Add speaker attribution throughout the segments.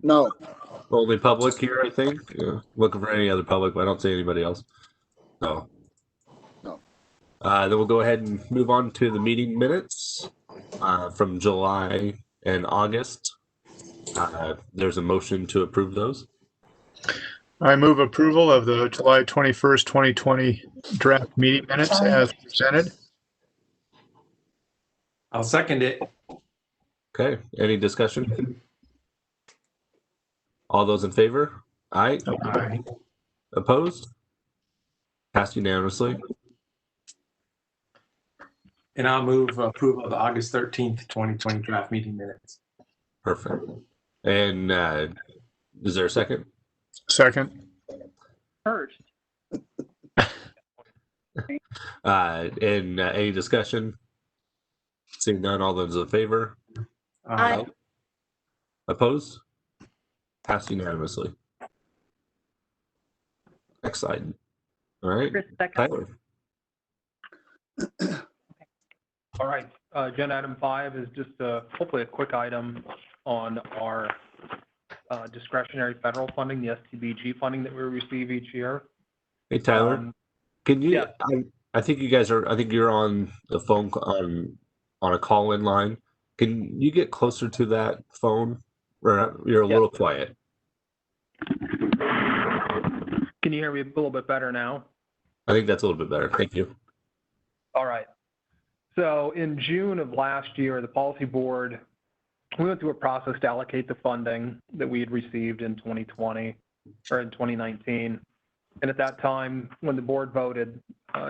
Speaker 1: No.
Speaker 2: Only public here, I think. Yeah. Looking for any other public, but I don't see anybody else. So,
Speaker 1: No.
Speaker 2: then we'll go ahead and move on to the meeting minutes from July and August. There's a motion to approve those.
Speaker 3: I move approval of the July 21st, 2020 draft meeting minutes as presented.
Speaker 4: I'll second it.
Speaker 2: Okay. Any discussion? All those in favor? Aye.
Speaker 3: Aye.
Speaker 2: Opposed? Passed unanimously.
Speaker 4: And I'll move approval of the August 13th, 2020 draft meeting minutes.
Speaker 2: Perfect. And is there a second?
Speaker 3: Second.
Speaker 5: First.
Speaker 2: And any discussion? Seeing none, all those in favor?
Speaker 6: Aye.
Speaker 2: Opposed? Passed unanimously. Next item. All right.
Speaker 5: Chris, second.
Speaker 2: Tyler.
Speaker 5: All right. Agenda item 5 is just hopefully a quick item on our discretionary federal funding, the STBG funding that we receive each year.
Speaker 2: Hey, Tyler. Can you?
Speaker 5: yeah.
Speaker 2: I think you guys are. I think you're on the phone on a call-in line. Can you get closer to that phone? Or you're a little quiet.
Speaker 5: Can you hear me a little bit better now?
Speaker 2: I think that's a little bit better. Thank you.
Speaker 5: All right. So in June of last year, the policy board, we went through a process to allocate the funding that we had received in 2020 or in 2019. And at that time, when the board voted,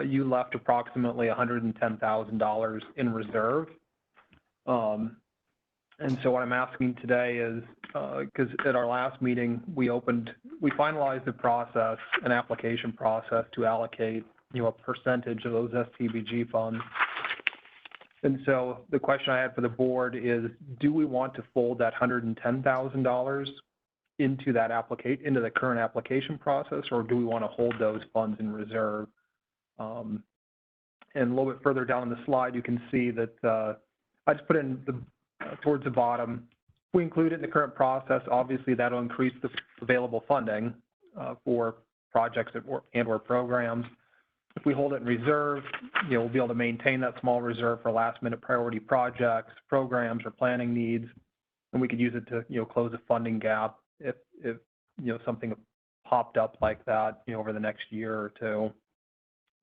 Speaker 5: you left approximately $110,000 in reserve. And so what I'm asking today is, because at our last meeting, we finalized the process, an application process to allocate, a percentage of those STBG funds. And so the question I had for the board is, do we want to fold that $110,000 into into the current application process, or do we want to hold those funds in reserve? And a little bit further down the slide, you can see that I just put in towards the bottom. If we include it in the current process, obviously that'll increase the available funding for projects and/or programs. If we hold it in reserve, we'll be able to maintain that small reserve for last-minute priority projects, programs, or planning needs, and we could use it to, close a funding gap if something popped up like that, over the next year or two.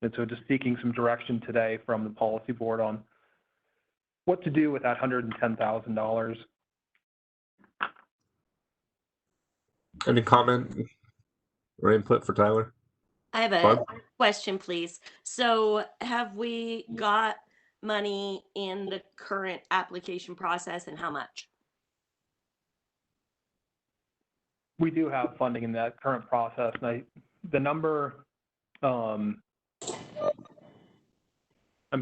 Speaker 5: And so, just seeking some direction today from the policy board on what to do with that $110,000.
Speaker 2: Any comment or input for Tyler?
Speaker 6: I have a question, please. So have we got money in the current application process, and how much?
Speaker 5: We do have funding in that current process. And the number, I'm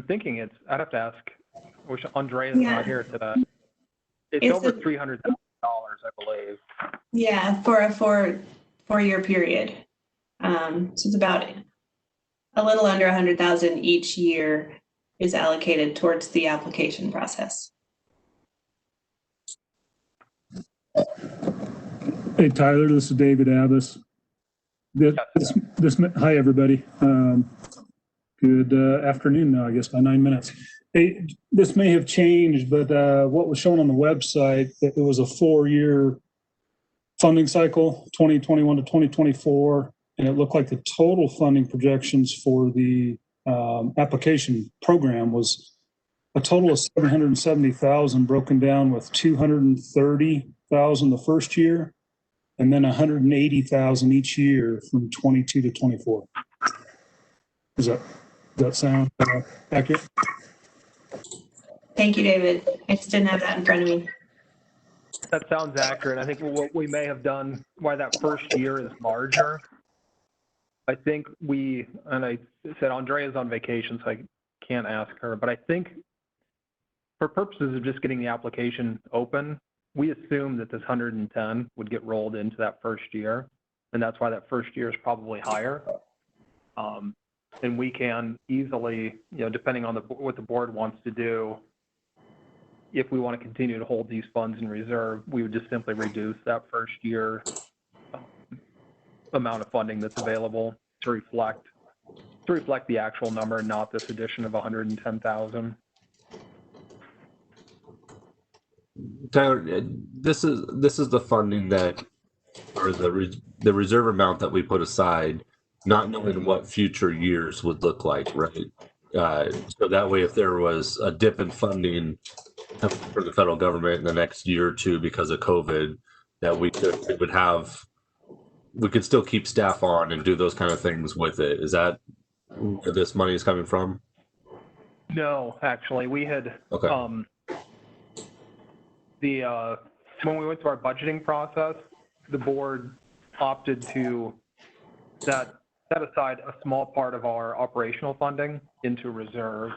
Speaker 5: thinking I'd have to ask, I wish Andrea's not here today. It's over $300,000, I believe.
Speaker 7: Yeah, for a four-year period. So it's about a little under 100,000 each year is allocated towards the application process.
Speaker 8: Hey, Tyler, this is David Abbas. Hi, everybody. Good afternoon now, I guess, by 9 minutes. Hey, this may have changed, but what was shown on the website, it was a 4-year funding cycle, 2021 to 2024. And it looked like the total funding projections for the application program was a total of $770,000, broken down with $230,000 the first year, and then $180,000 each year from 22 to 24. Does that sound accurate?
Speaker 7: Thank you, David. I just didn't have that in front of me.
Speaker 5: That sounds accurate. I think what we may have done, why that first year is larger, I think I said Andrea's on vacation, so I can't ask her, but I think for purposes of just getting the application open, we assume that this 110 would get rolled into that first year, and that's why that first year is probably higher. And we can easily, depending on what the board wants to do, if we want to continue to hold these funds in reserve, we would just simply reduce that first year amount of funding that's available to reflect the actual number, not this addition of 110,000.
Speaker 2: Tyler, this is the funding that, or the reserve amount that we put aside, not knowing what future years would look like, right? So that way, if there was a dip in funding for the federal government in the next year or two because of COVID, that we could still keep staff on and do those kind of things with it. Is that where this money is coming from?
Speaker 5: No, actually, we had
Speaker 2: Okay.
Speaker 5: When we went through our budgeting process, the board opted to set aside a small part of our operational funding into reserve.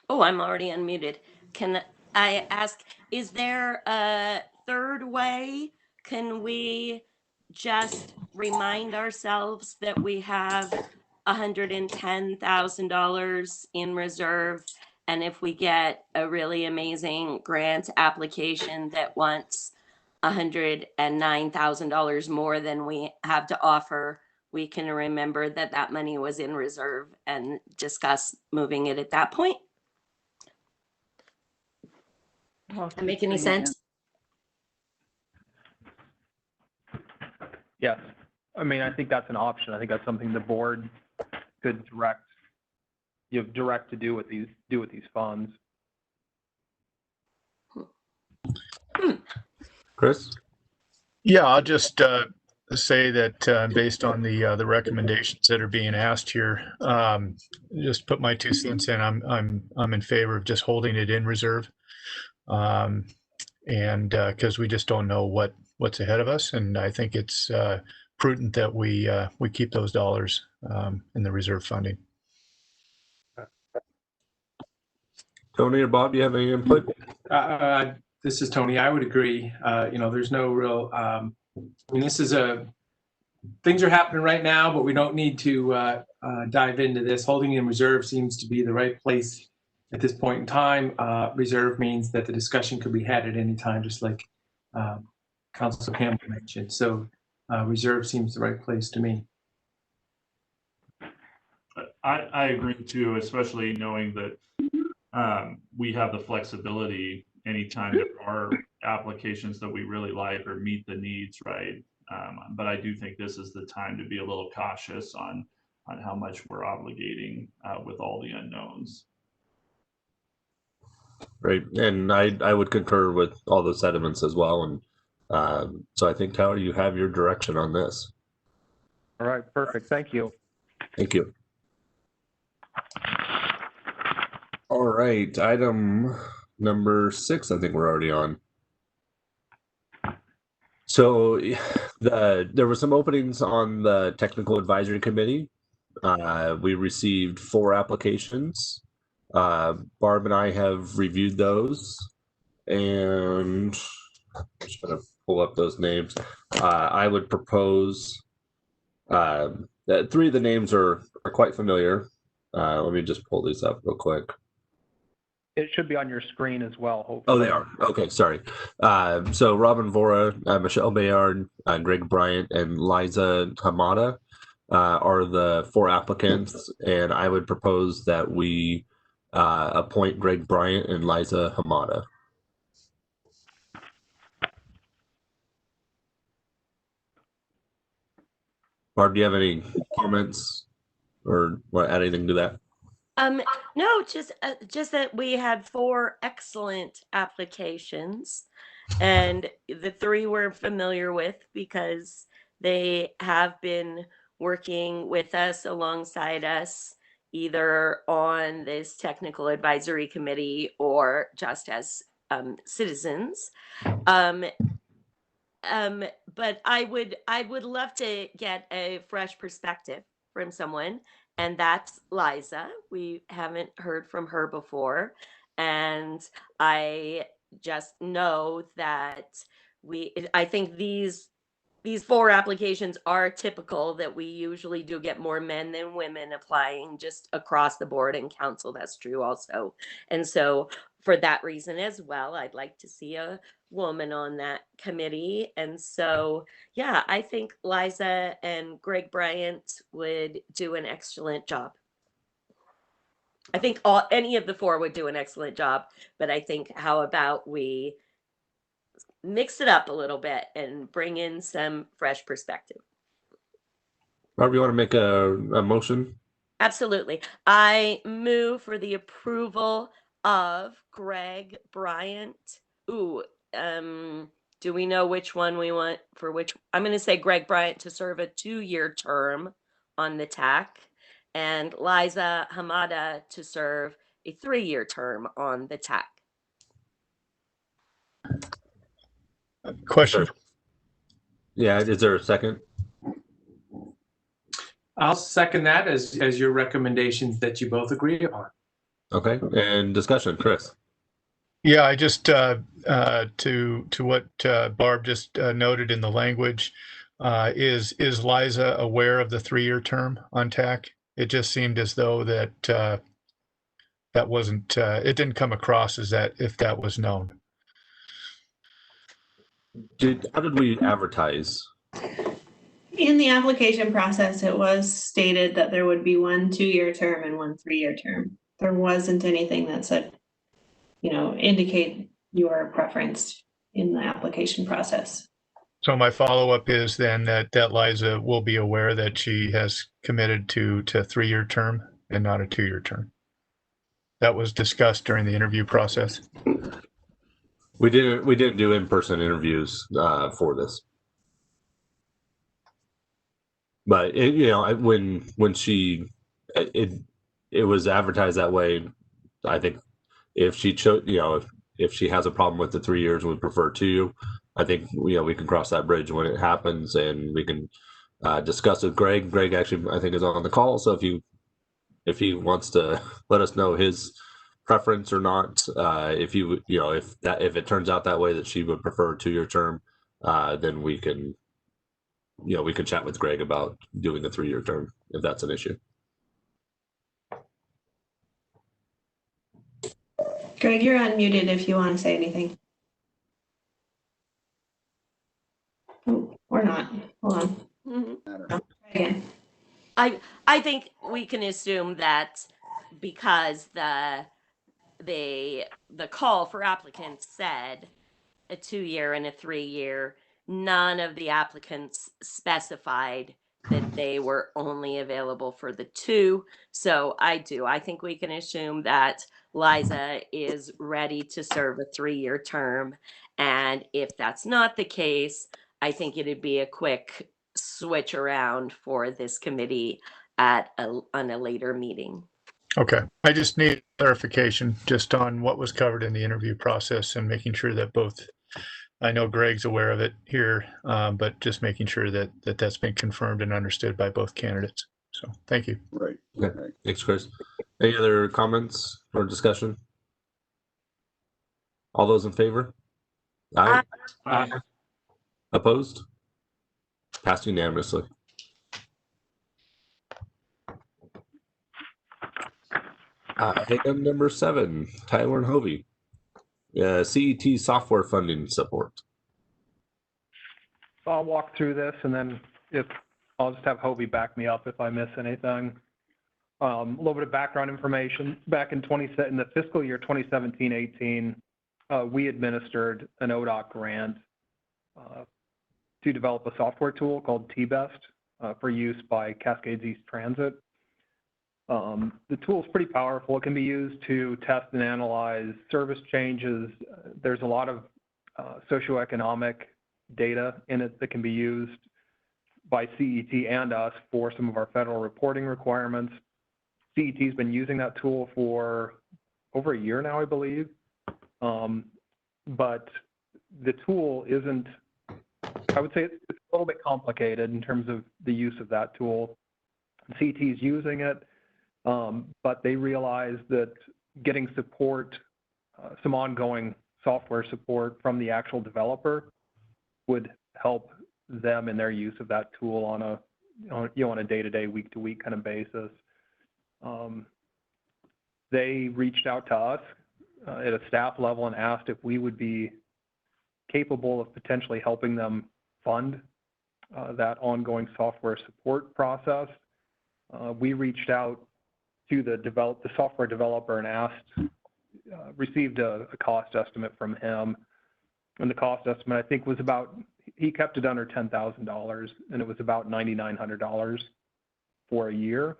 Speaker 6: Oh, I'm already unmuted. Can I ask, is there a third way? Can we just remind ourselves that we have $110,000 in reserve? And if we get a really amazing grant application that wants $109,000 more than we have to offer, we can remember that that money was in reserve and discuss moving it at that point? Does that make any sense?
Speaker 5: Yes. I mean, I think that's an option. I think that's something the board could direct to do with these funds.
Speaker 2: Chris?
Speaker 3: Yeah, I'll just say that based on the recommendations that are being asked here, just put my 2 cents in. I'm in favor of just holding it in reserve, and because we just don't know what's ahead of us, and I think it's prudent that we keep those dollars in the reserve funding.
Speaker 2: Tony or Bob, do you have any input?
Speaker 4: This is Tony. I would agree. There's no real. Things are happening right now, but we don't need to dive into this. Holding in reserve seems to be the right place at this point in time. Reserve means that the discussion could be had at any time, just like Councilor Campbell mentioned. So reserve seems the right place to me.
Speaker 1: I agree too, especially knowing that we have the flexibility anytime there are applications that we really like or meet the needs, right? But I do think this is the time to be a little cautious on how much we're obligating with all the unknowns.
Speaker 2: Right, and I would concur with all those sentiments as well. And so I think, Tyler, you have your direction on this.
Speaker 5: All right, perfect. Thank you.
Speaker 2: Thank you. All right, item number 6, I think we're already on. So there were some openings on the technical advisory committee. We received 4 applications. Barb and I have reviewed those, and I'm just going to pull up those names. I would propose that 3 of the names are quite familiar. Let me just pull these up real quick.
Speaker 5: It should be on your screen as well, hopefully.
Speaker 2: Oh, they are. Okay, sorry. So Robin Vora, Michelle Bayard, Greg Bryant, and Liza Hamada are the 4 applicants, and I would propose that we appoint Greg Bryant and Liza Hamada. Barb, do you have any comments or want to add anything to that?
Speaker 6: No, just that we had 4 excellent applications, and the 3 we're familiar with because they have been working with us, alongside us, either on this technical advisory committee or just as citizens. But I would love to get a fresh perspective from someone, and that's Liza. We haven't heard from her before, and I just know that I think these these 4 applications are typical, that we usually do get more men than women applying just across the board, and council, that's true also. And so for that reason as well, I'd like to see a woman on that committee. And so, yeah, I think Liza and Greg Bryant would do an excellent job. I think any of the 4 would do an excellent job, but I think how about we mix it up a little bit and bring in some fresh perspective.
Speaker 2: Barb, you want to make a motion?
Speaker 6: Absolutely. I move for the approval of Greg Bryant. Ooh, do we know which one we want for which? I'm going to say Greg Bryant to serve a 2-year term on the TAC, and Liza Hamada to serve a 3-year term on the TAC.
Speaker 3: Question.
Speaker 2: Yeah, is there a second?
Speaker 4: I'll second that as your recommendations that you both agree upon.
Speaker 2: Okay, and discussion, Chris.
Speaker 3: Yeah, I just to what Barb just noted in the language, is Liza aware of the 3-year term on TAC? It just seemed as though that that wasn't. It didn't come across as that if that was known.
Speaker 2: How did we advertise?
Speaker 7: In the application process, it was stated that there would be 1 2-year term and 1 3-year term. There wasn't anything that said, indicate your preference in the application process.
Speaker 3: So my follow-up is then that Liza will be aware that she has committed to 3-year term and not a 2-year term. That was discussed during the interview process.
Speaker 2: We didn't do in-person interviews for this, but when she it was advertised that way. I think if she chose, if she has a problem with the 3 years, would prefer 2. I think we can cross that bridge when it happens, and we can discuss with Greg. Greg actually, I think, is on the call, so if he wants to let us know his preference or not, if it turns out that way that she would prefer a 2-year term, then we can chat with Greg about doing the 3-year term if that's an issue.
Speaker 7: Greg, you're unmuted if you want to say anything. Oh, or not. Hold on.
Speaker 6: Mm-hmm.
Speaker 7: Again.
Speaker 6: I think we can assume that because the call for applicants said a 2-year and a 3-year, none of the applicants specified that they were only available for the 2. So I think we can assume that Liza is ready to serve a 3-year term. And if that's not the case, I think it'd be a quick switch around for this committee on a later meeting.
Speaker 3: Okay, I just need clarification just on what was covered in the interview process and making sure that I know Greg's aware of it here, but just making sure that that's been confirmed and understood by both candidates. So thank you.
Speaker 9: Right.
Speaker 2: Okay. Thanks, Chris. Any other comments or discussion? All those in favor? Aye. Opposed? Passed unanimously. Item number 7, Tyler and Hovey. CET software funding support.
Speaker 5: So I'll walk through this, and then I'll just have Hovey back me up if I miss anything. A little bit of background information. Back in the fiscal year 2017-18, we administered an ODOT grant to develop a software tool called T-Best for use by Cascades East Transit. The tool is pretty powerful. It can be used to test and analyze service changes. There's a lot of socioeconomic data in it that can be used by CET and us for some of our federal reporting requirements. CET has been using that tool for over a year now, I believe. But the tool isn't, I would say it's a little bit complicated in terms of the use of that tool. CET is using it, but they realize that getting support, some ongoing software support from the actual developer would help them and their use of that tool on a day-to-day, week-to-week kind of basis. They reached out to us at a staff level and asked if we would be capable of potentially helping them fund that ongoing software support process. We reached out to the software developer and received a cost estimate from him. And the cost estimate, I think, was he kept it under $10,000, and it was about $9,900 for a year.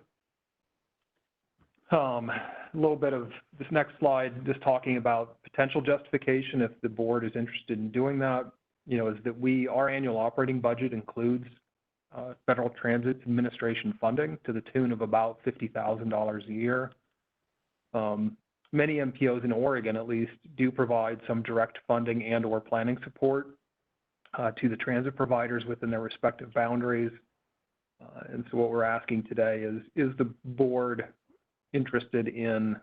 Speaker 5: A little bit of this next slide, just talking about potential justification if the board is interested in doing that, is that our annual operating budget includes Federal Transit Administration funding to the tune of about $50,000 a year. Many MPOs in Oregon, at least, do provide some direct funding and or planning support to the transit providers within their respective boundaries. And so what we're asking today is the board interested in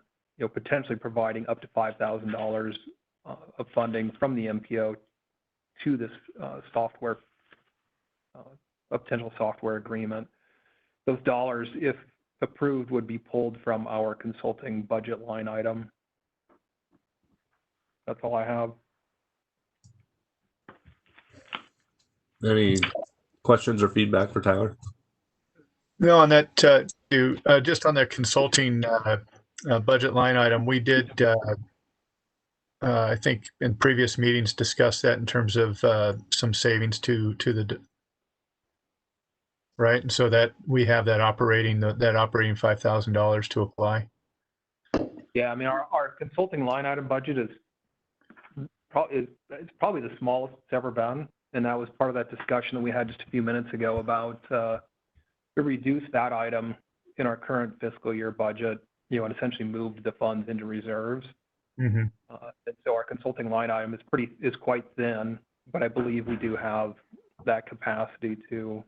Speaker 5: potentially providing up to $5,000 of funding from the MPO to this a potential software agreement. Those dollars, if approved, would be pulled from our consulting budget line item. That's all I have.
Speaker 2: Any questions or feedback for Tyler?
Speaker 3: No, on that, just on the consulting budget line item, we did, I think, in previous meetings discuss that in terms of some savings to the right, and so that we have that operating $5,000 to apply.
Speaker 5: Yeah, I mean, our consulting line item budget is probably the smallest it's ever been, and that was part of that discussion that we had just a few minutes ago about to reduce that item in our current fiscal year budget, and essentially moved the funds into reserves.
Speaker 3: Mm-hmm.
Speaker 5: And so our consulting line item is quite thin, but I believe we do have that capacity to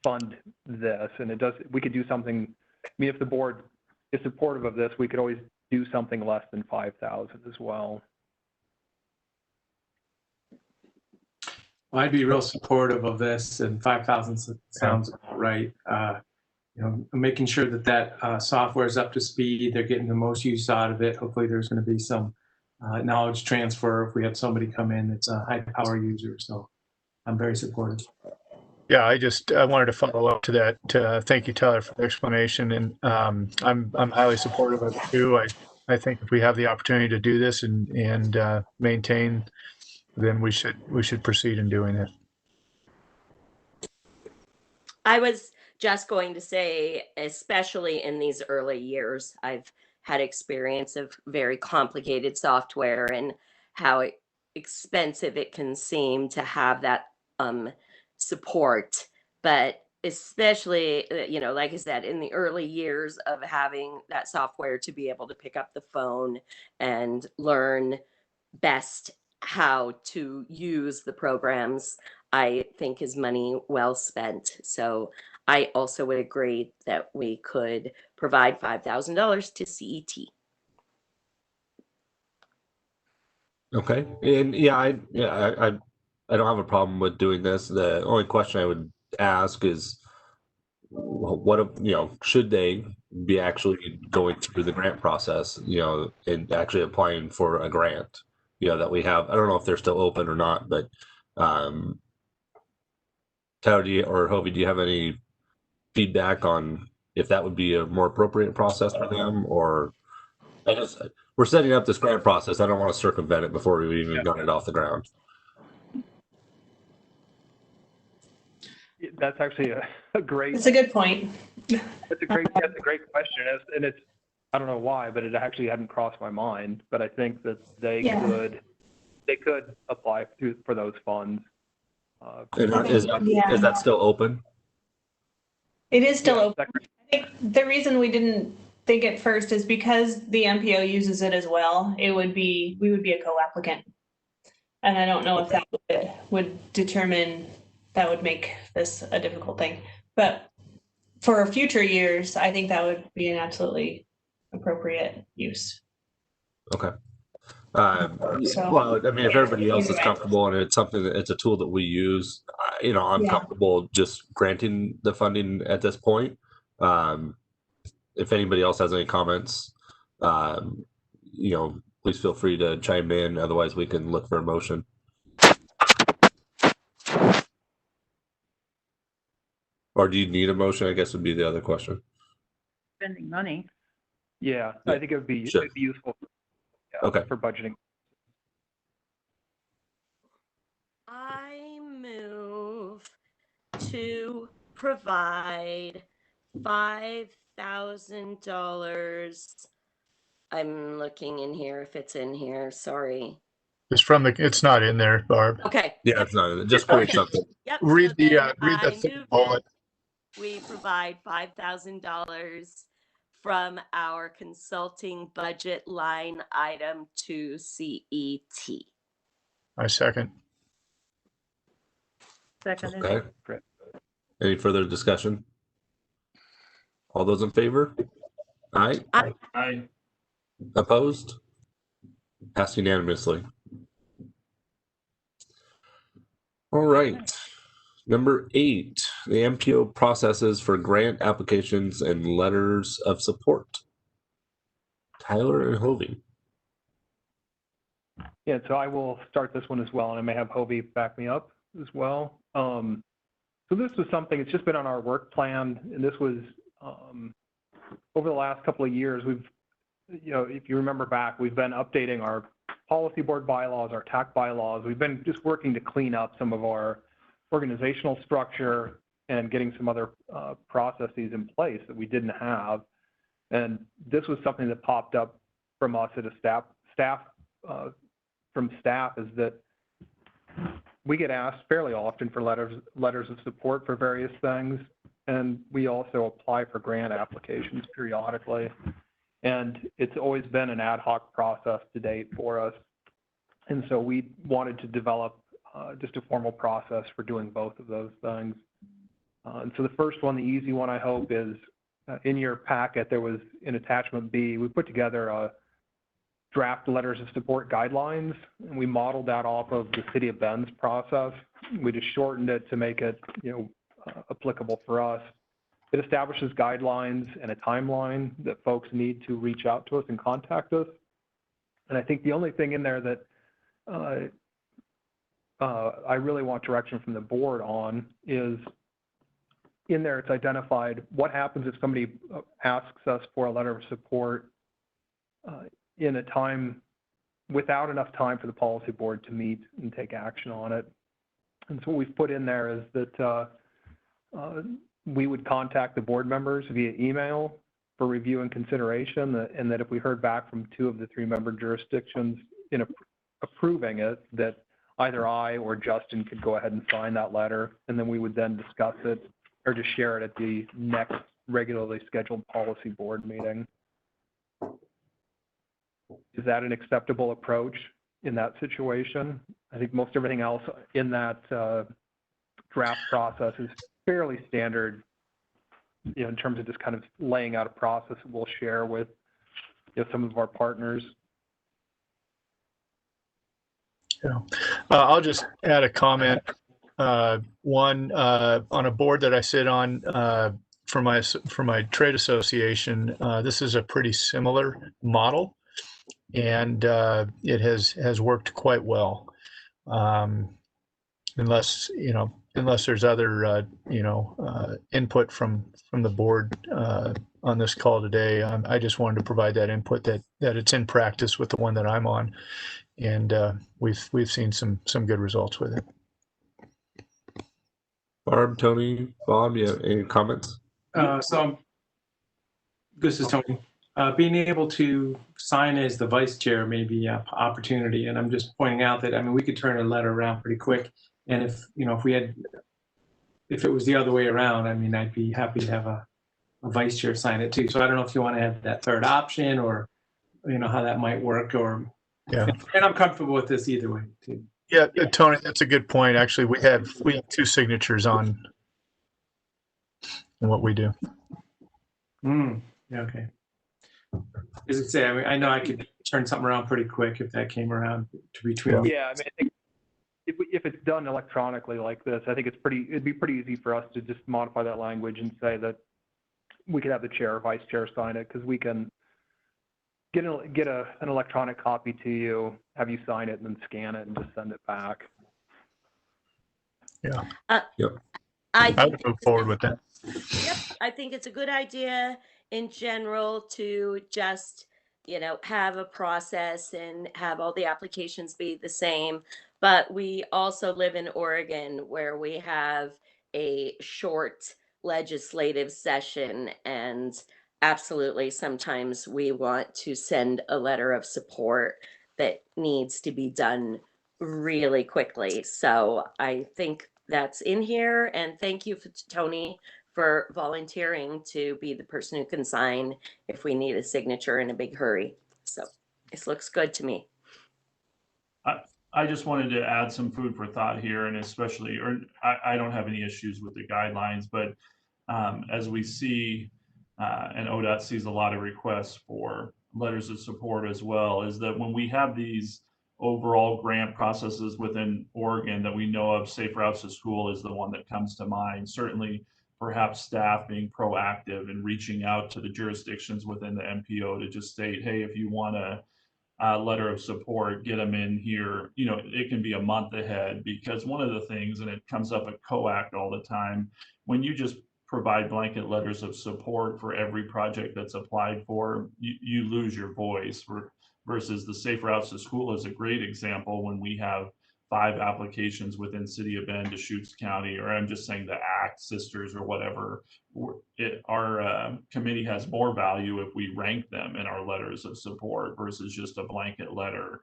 Speaker 5: fund this. And we could do something. I mean, if the board is supportive of this, we could always do something less than 5,000 as well.
Speaker 4: Well, I'd be real supportive of this, and 5,000 sounds about right. Making sure that software is up to speed, they're getting the most use out of it. Hopefully there's going to be some knowledge transfer if we have somebody come in that's a high power user. So I'm very supportive.
Speaker 3: Yeah, I wanted to follow up to that. Thank you, Tyler, for the explanation. And I'm highly supportive of it too. I think if we have the opportunity to do this and maintain, then we should proceed in doing it.
Speaker 6: I was just going to say, especially in these early years, I've had experience of very complicated software and how expensive it can seem to have that support. But especially, like I said, in the early years of having that software to be able to pick up the phone and learn best how to use the programs, I think is money well spent. So I also would agree that we could provide $5,000 to CET.
Speaker 2: Okay, and I don't have a problem with doing this. The only question I would ask is, what if, should they be actually going through the grant process, and actually applying for a grant, that we have. I don't know if they're still open or not, but Tyler, or Hovey, do you have any feedback on if that would be a more appropriate process for them? Or we're setting up this grant process. I don't want to circumvent it before we even got it off the ground.
Speaker 5: That's actually a great.
Speaker 7: It's a good point.
Speaker 5: That's a great question, and it's. I don't know why, but it actually hadn't crossed my mind. But I think that they could apply for those funds.
Speaker 2: Is that still open?
Speaker 7: It is still open. I think the reason we didn't think at first is because the MPO uses it as well. We would be a co-applicant, and I don't know if that would determine. That would make this a difficult thing. But for future years, I think that would be an absolutely appropriate use.
Speaker 2: Okay.
Speaker 7: So-
Speaker 2: Well, I mean, if everybody else is
Speaker 7: Anyway.
Speaker 2: comfortable and it's something that it's a tool that we use, I'm
Speaker 7: Yeah.
Speaker 2: comfortable just granting the funding at this point. If anybody else has any comments, please feel free to chime in. Otherwise, we can look for a motion. Or do you need a motion? I guess would be the other question.
Speaker 9: Spending money.
Speaker 5: Yeah,
Speaker 2: Yeah,
Speaker 5: I think it would be,
Speaker 2: sure.
Speaker 5: it'd be useful
Speaker 2: Okay.
Speaker 5: for budgeting.
Speaker 6: I move to provide $5,000. I'm looking in here if it's in here. Sorry.
Speaker 3: It's not in there, Barb.
Speaker 6: Okay.
Speaker 2: Yeah,
Speaker 6: Yep.
Speaker 2: it's not. Just create
Speaker 6: Okay.
Speaker 2: something.
Speaker 6: Yep.
Speaker 3: Read
Speaker 6: so
Speaker 3: the
Speaker 6: then
Speaker 3: read
Speaker 6: I
Speaker 3: the third
Speaker 6: move
Speaker 3: bullet.
Speaker 6: that we provide $5,000 from our consulting budget line item to CET.
Speaker 3: I second.
Speaker 9: Seconded.
Speaker 2: Okay.
Speaker 5: Great.
Speaker 2: Any further discussion? All those in favor? Aye.
Speaker 1: I
Speaker 2: Opposed? Passed unanimously. All right. Number 8, the MPO processes for grant applications and letters of support. Tyler and Hovey.
Speaker 5: Yeah, so I will start this one as well, and I may have Hovey back me up as well. So this was something, it's just been on our work plan, and this was over the last couple of years, if you remember back, we've been updating our policy board bylaws, our TAC bylaws. We've been just working to clean up some of our organizational structure and getting some other processes in place that we didn't have. And this was something that popped up from us at a staff is that we get asked fairly often for letters of support for various things, and we also apply for grant applications periodically. And it's always been an ad hoc process to date for us. And so we wanted to develop just a formal process for doing both of those things. And so the first one, the easy one, I hope, is in your packet, there was in attachment B, we put together a draft letters of support guidelines, and we modeled that off of the City of Bend's process. We just shortened it to make it, applicable for us. It establishes guidelines and a timeline that folks need to reach out to us and contact us. And I think the only thing in there that I really want direction from the board on is in there, it's identified what happens if somebody asks us for a letter of support in a time without enough time for the policy board to meet and take action on it. And so what we've put in there is that we would contact the board members via email for review and consideration, and that if we heard back from 2 of the 3 member jurisdictions in approving it, that either I or Justin could go ahead and sign that letter, and then we would then discuss it or just share it at the next regularly scheduled policy board meeting. Is that an acceptable approach in that situation? I think most everything else in that draft process is fairly standard, in terms of just kind of laying out a process that we'll share with some of our partners.
Speaker 3: Yeah. I'll just add a comment. One, on a board that I sit on for my trade association, this is a pretty similar model, and it has worked quite well. Unless there's other input from the board on this call today, I just wanted to provide that input that it's in practice with the one that I'm on, and we've seen some good results with it.
Speaker 2: Barb, Tony, Bob, you have any comments?
Speaker 4: This is Tony. Being able to sign as the vice chair may be an opportunity, and I'm just pointing out that we could turn a letter around pretty quick. And if it was the other way around, I'd be happy to have a vice chair sign it too. So I don't know if you want to have that third option, or how that might work, or
Speaker 3: Yeah.
Speaker 4: And I'm comfortable with this either way too.
Speaker 3: Yeah, Tony, that's a good point. Actually, we have 2 signatures on what we do.
Speaker 4: Yeah, okay. As I say, I know I could turn something around pretty quick if that came around to between.
Speaker 5: Yeah, I mean, I think if it's done electronically like this, I think it'd be pretty easy for us to just modify that language and say that we could have the chair or vice chair sign it, because we can get an electronic copy to you, have you sign it, and then scan it and just send it back.
Speaker 3: Yeah.
Speaker 2: Yep.
Speaker 3: I would move forward with that.
Speaker 6: Yep, I think it's a good idea in general to just, have a process and have all the applications be the same. But we also live in Oregon where we have a short legislative session, and absolutely sometimes we want to send a letter of support that needs to be done really quickly. So I think that's in here, and thank you, Tony, for volunteering to be the person who can sign if we need a signature in a big hurry. So this looks good to me.
Speaker 1: I just wanted to add some food for thought here, and especially, I don't have any issues with the guidelines, but as we see, and ODOT sees a lot of requests for letters of support as well, is that when we have these overall grant processes within Oregon that we know of, Safe Routes to School is the one that comes to mind. Certainly, perhaps staff being proactive and reaching out to the jurisdictions within the MPO to just state, hey, if you want a letter of support, get them in here. It can be a month ahead, because one of the things, and it comes up at COAC all the time, when you just provide blanket letters of support for every project that's applied for, you lose your voice. Versus the Safe Routes to School is a great example. When we have 5 applications within City of Bend, Deschutes County, or I'm just saying the ACT sisters or whatever, our committee has more value if we rank them in our letters of support versus just a blanket letter.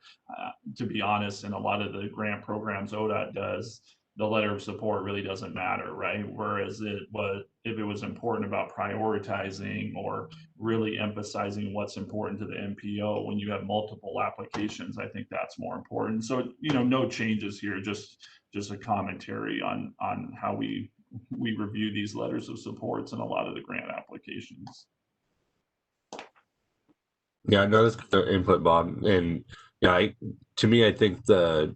Speaker 1: To be honest, in a lot of the grant programs ODOT does, the letter of support really doesn't matter, right? Whereas if it was important about prioritizing or really emphasizing what's important to the MPO, when you have multiple applications, I think that's more important. So, no changes here, just a commentary on how we review these letters of supports in a lot of the grant applications.
Speaker 2: Yeah, no, that's good input, Bob. And yeah, to me, I think the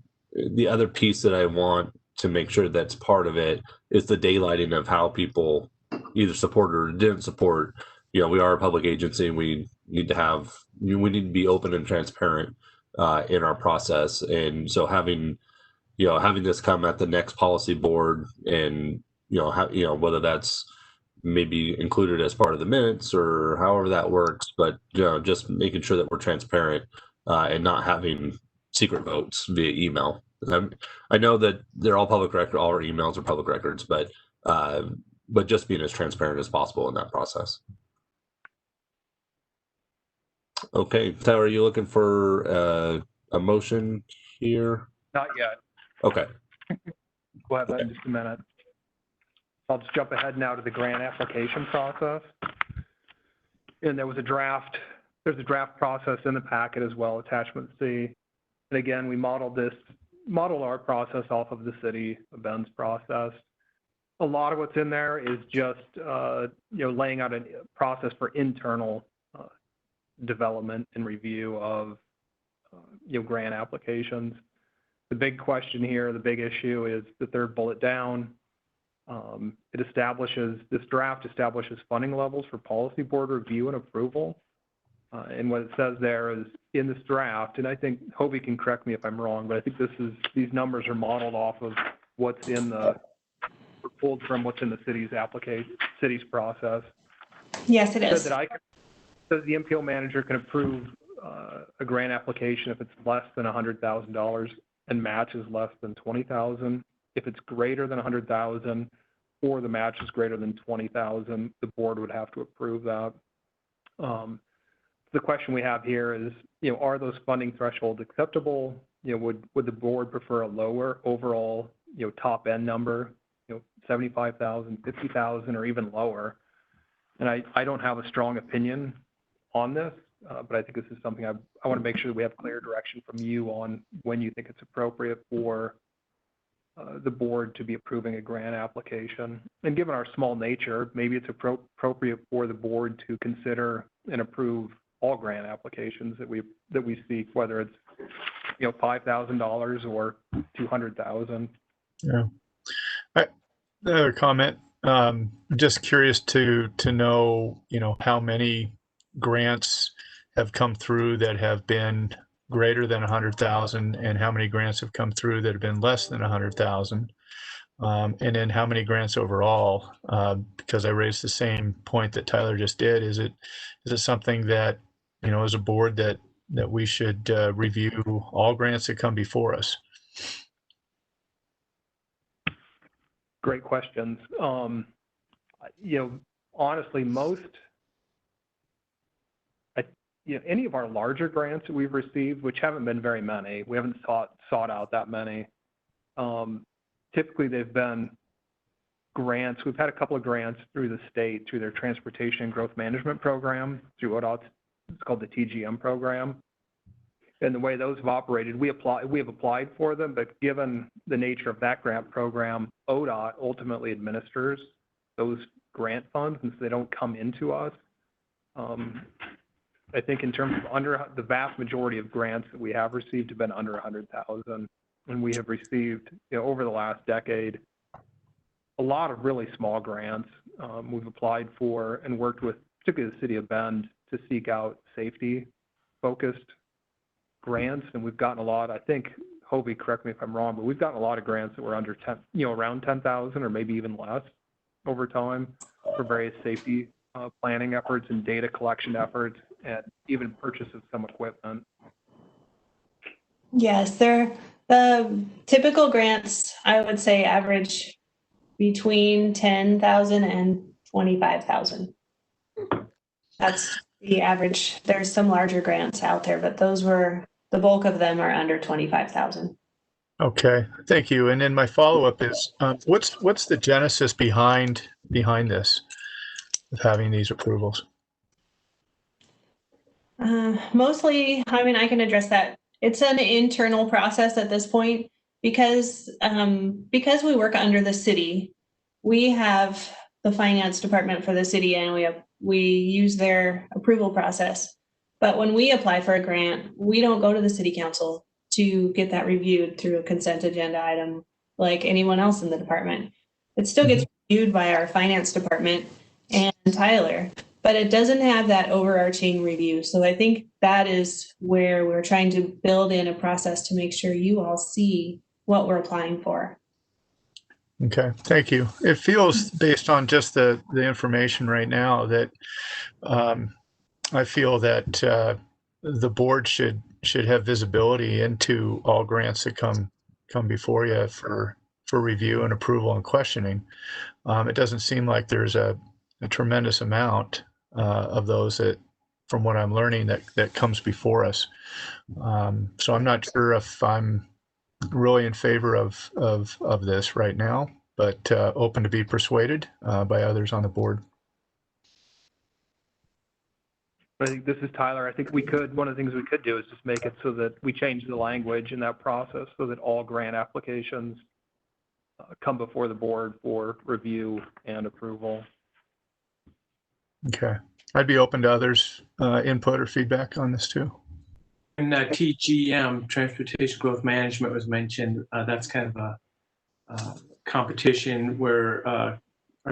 Speaker 2: other piece that I want to make sure that's part of it is the daylighting of how people either support or didn't support. We are a public agency. We need to be open and transparent in our process. And so having this come at the next policy board, and whether that's maybe included as part of the minutes or however that works, but just making sure that we're transparent and not having secret votes via email. I know that they're all public record, all our emails are public records, but just being as transparent as possible in that process. Okay, Tyler, are you looking for a motion here?
Speaker 5: Not yet.
Speaker 2: Okay.
Speaker 5: We'll have that in just a minute. I'll just jump ahead now to the grant application process. And there's a draft process in the packet as well, attachment C. And again, we modeled our process off of the City of Bend's process. A lot of what's in there is just laying out a process for internal development and review of grant applications. The big question here, the big issue, is the third bullet down. This draft establishes funding levels for policy board review and approval. And what it says there is, in this draft, and I think Hobie can correct me if I'm wrong, but I think these numbers are modeled off of what's pulled from what's in the city's process.
Speaker 7: Yes, it is.
Speaker 5: Says the MPO manager can approve a grant application if it's less than $100,000 and match is less than $20,000. If it's greater than $100,000 or the match is greater than $20,000, the board would have to approve that. The question we have here is, are those funding thresholds acceptable? Would the board prefer a lower overall, top end number, 75,000, 50,000, or even lower? And I don't have a strong opinion on this, but I think this is something I want to make sure that we have clear direction from you on when you think it's appropriate for the board to be approving a grant application. And given our small nature, maybe it's appropriate for the board to consider and approve all grant applications that we seek, whether it's, $5,000 or $200,000.
Speaker 3: Yeah. Another comment. Just curious to know, how many grants have come through that have been greater than 100,000, and how many grants have come through that have been less than 100,000, and then how many grants overall. Because I raised the same point that Tyler just did. Is it something that, as a board that we should review all grants that come before us?
Speaker 5: Great questions. Honestly, any of our larger grants that we've received, which haven't been very many, we haven't sought out that many. Typically, they've been grants. We've had a couple of grants through the state, through their Transportation and Growth Management Program, through ODOT's, it's called the TGM program. And the way those have operated, we have applied for them, but given the nature of that grant program, ODOT ultimately administers those grant funds, and so they don't come into us. I think in terms of the vast majority of grants that we have received have been under 100,000, and we have received, over the last decade, a lot of really small grants. We've applied for and worked with, particularly the city of Bend, to seek out safety-focused grants, and we've gotten a lot. I think, Hovey, correct me if I'm wrong, but we've gotten a lot of grants that were under 10, around 10,000 or maybe even less over time for various safety planning efforts and data collection efforts, and even purchase of some equipment.
Speaker 7: Yes, the typical grants, I would say, average between 10,000 and 25,000. That's the average. There's some larger grants out there, but the bulk of them are under 25,000.
Speaker 3: Okay, thank you. And then my follow-up is, what's the genesis behind this, of having these approvals?
Speaker 7: Mostly, I can address that. It's an internal process at this point because we work under the city. We have the finance department for the city, and we use their approval process. But when we apply for a grant, we don't go to the city council to get that reviewed through a consent agenda item like anyone else in the department. It still gets reviewed by our finance department and Tyler, but it doesn't have that overarching review. So I think that is where we're trying to build in a process to make sure you all see what we're applying for.
Speaker 3: Okay, thank you. It feels, based on just the information right now, that I feel that the board should have visibility into all grants that come before you for review and approval and questioning. It doesn't seem like there's a tremendous amount of those that, from what I'm learning, that comes before us. So I'm not sure if I'm really in favor of this right now, but open to be persuaded by others on the board.
Speaker 5: I think this is Tyler. I think one of the things we could do is just make it so that we change the language in that process so that all grant applications come before the board for review and approval.
Speaker 3: Okay. I'd be open to others' input or feedback on this too.
Speaker 4: And TGM, Transportation Growth Management, was mentioned. That's kind of a competition where our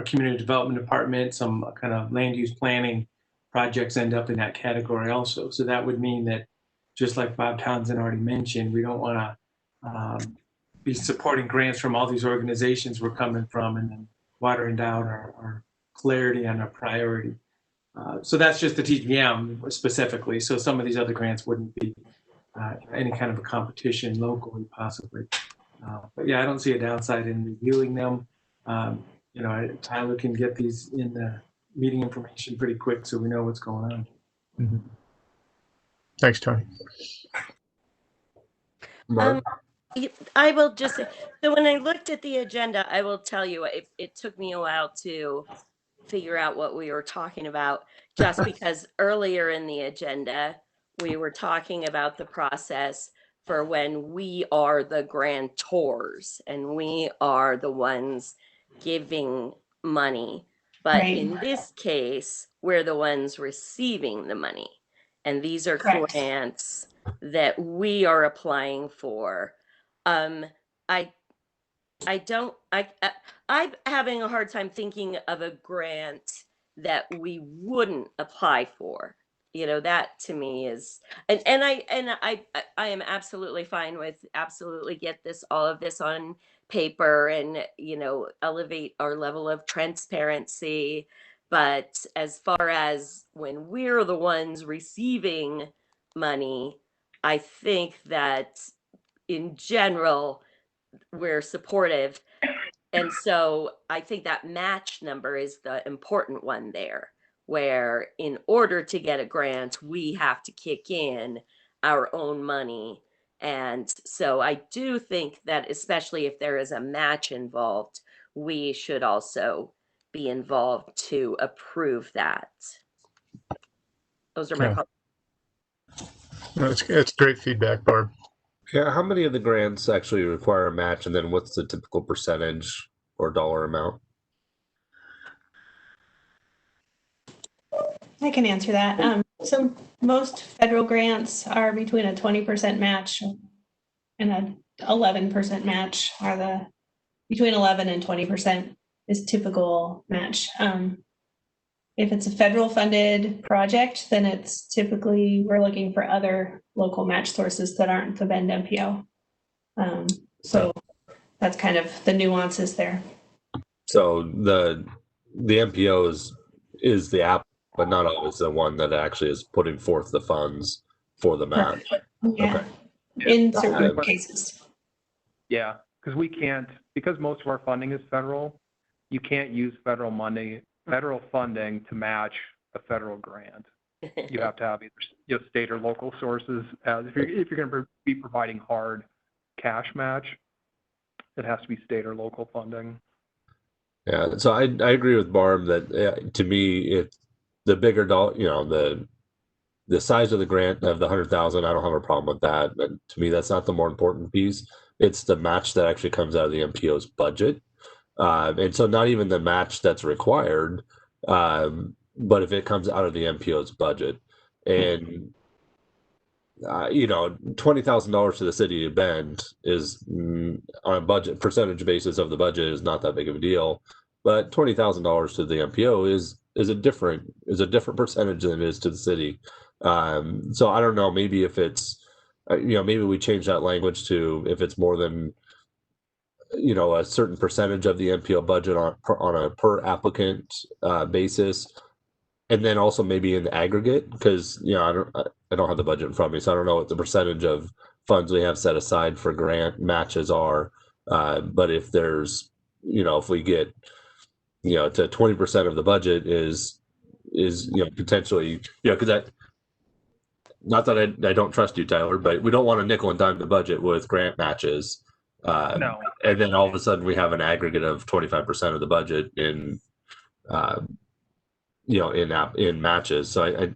Speaker 4: community development department, some kind of land use planning projects end up in that category also. So that would mean that, just like Bob Townsend already mentioned, we don't want to be supporting grants from all these organizations we're coming from and then watering down our clarity on our priority. So that's just the TGM specifically. So some of these other grants wouldn't be any kind of a competition locally, possibly. But yeah, I don't see a downside in reviewing them. Tyler can get these in the meeting information pretty quick so we know what's going on.
Speaker 3: Mm-hmm. Thanks, Tony.
Speaker 6: I will just, so when I looked at the agenda, I will tell you, it took me a while to figure out what we were talking about, just because earlier in the agenda, we were talking about the process for when we are the grantors and we are the ones giving money. But in this case, we're the ones receiving the money. and these are
Speaker 7: Correct.
Speaker 6: grants that we are applying for. I I'm having a hard time thinking of a grant that we wouldn't apply for. That to me is, and I am absolutely fine with absolutely get all of this on paper and, elevate our level of transparency. But as far as when we're the ones receiving money, I think that in general, we're supportive. And so I think that match number is the important one there, where in order to get a grant, we have to kick in our own money. And so I do think that, especially if there is a match involved, we should also be involved to approve that. Those are my
Speaker 3: Yeah.
Speaker 6: comments.
Speaker 3: It's great feedback, Barb.
Speaker 2: Yeah, how many of the grants actually require a match, and then what's the typical percentage or dollar amount?
Speaker 7: I can answer that. So most federal grants are between a 20% match and a 11% match. Between 11 and 20% is typical match. If it's a federal funded project, then it's typically, we're looking for other local match sources that aren't the Bend MPO. So that's kind of the nuances there.
Speaker 2: So the MPO is the app, but not always the one that actually is putting forth the funds for the match.
Speaker 7: Yeah,
Speaker 2: Okay.
Speaker 7: in certain cases.
Speaker 5: Yeah, because most of our funding is federal, you can't use federal funding to match a federal grant. You have to have either state or local sources. If you're going to be providing hard cash match, it has to be state or local funding.
Speaker 2: Yeah, so I agree with Barb that to me, the bigger the size of the grant of the 100,000, I don't have a problem with that. But to me, that's not the more important piece. It's the match that actually comes out of the MPO's budget. And so not even the match that's required, but if it comes out of the MPO's budget. And, $20,000 to the city of Bend is on a budget percentage basis of the budget is not that big of a deal. But $20,000 to the MPO is a different percentage than it is to the city. So I don't know, maybe if it's, maybe we change that language to if it's more than, a certain percentage of the MPO budget on a per applicant basis, and then also maybe in the aggregate, because I don't have the budget in front of me, so I don't know what the percentage of funds we have set aside for grant matches are. But if there's, if we get, to 20% of the budget is potentially, because that. Not that I don't trust you, Tyler, but we don't want to nickel and dime the budget with grant matches.
Speaker 5: No.
Speaker 2: And then all of a sudden we have an aggregate of 25% of the budget in, in matches. So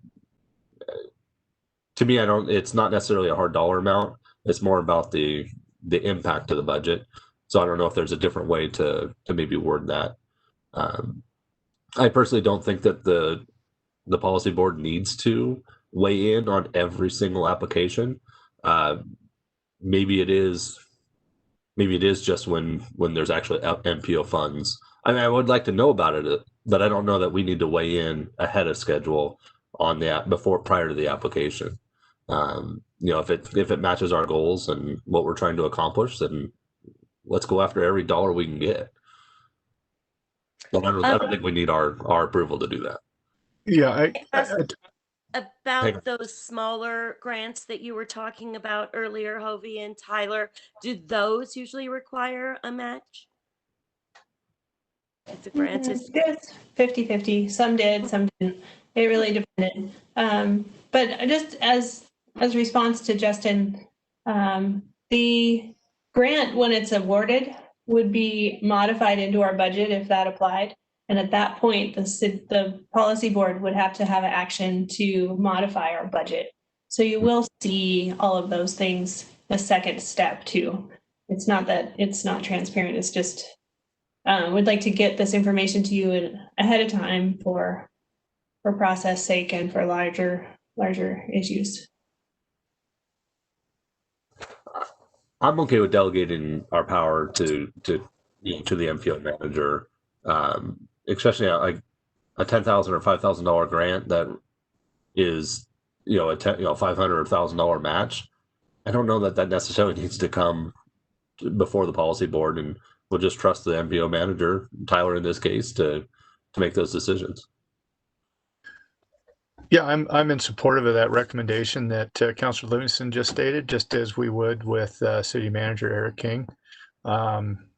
Speaker 2: to me, it's not necessarily a hard dollar amount. It's more about the impact to the budget. So I don't know if there's a different way to maybe word that. I personally don't think that the policy board needs to weigh in on every single application. Maybe it is just when there's actually MPO funds. I mean, I would like to know about it, but I don't know that we need to weigh in ahead of schedule on the app prior to the application. If it matches our goals and what we're trying to accomplish, then let's go after every dollar we can get. But I don't think we need our approval to do that.
Speaker 3: Yeah,
Speaker 6: About those smaller grants that you were talking about earlier, Hovey and Tyler, do those usually require a match? If the grant is
Speaker 7: 50-50. Some did, some didn't. It really depended. But just as response to Justin, the grant, when it's awarded, would be modified into our budget if that applied. And at that point, the policy board would have to have an action to modify our budget. So you will see all of those things a second step too. It's not that it's not transparent. It's just we'd like to get this information to you ahead of time for process sake and for larger larger issues.
Speaker 2: I'm okay with delegating our power to the MPO manager, especially like a $10,000 or $5,000 grant that is a $500,000 match. I don't know that necessarily needs to come before the policy board, and we'll just trust the MPO manager, Tyler in this case, to make those decisions.
Speaker 3: Yeah, I'm in support of that recommendation that Councilor Livingston just stated, just as we would with City Manager Eric King.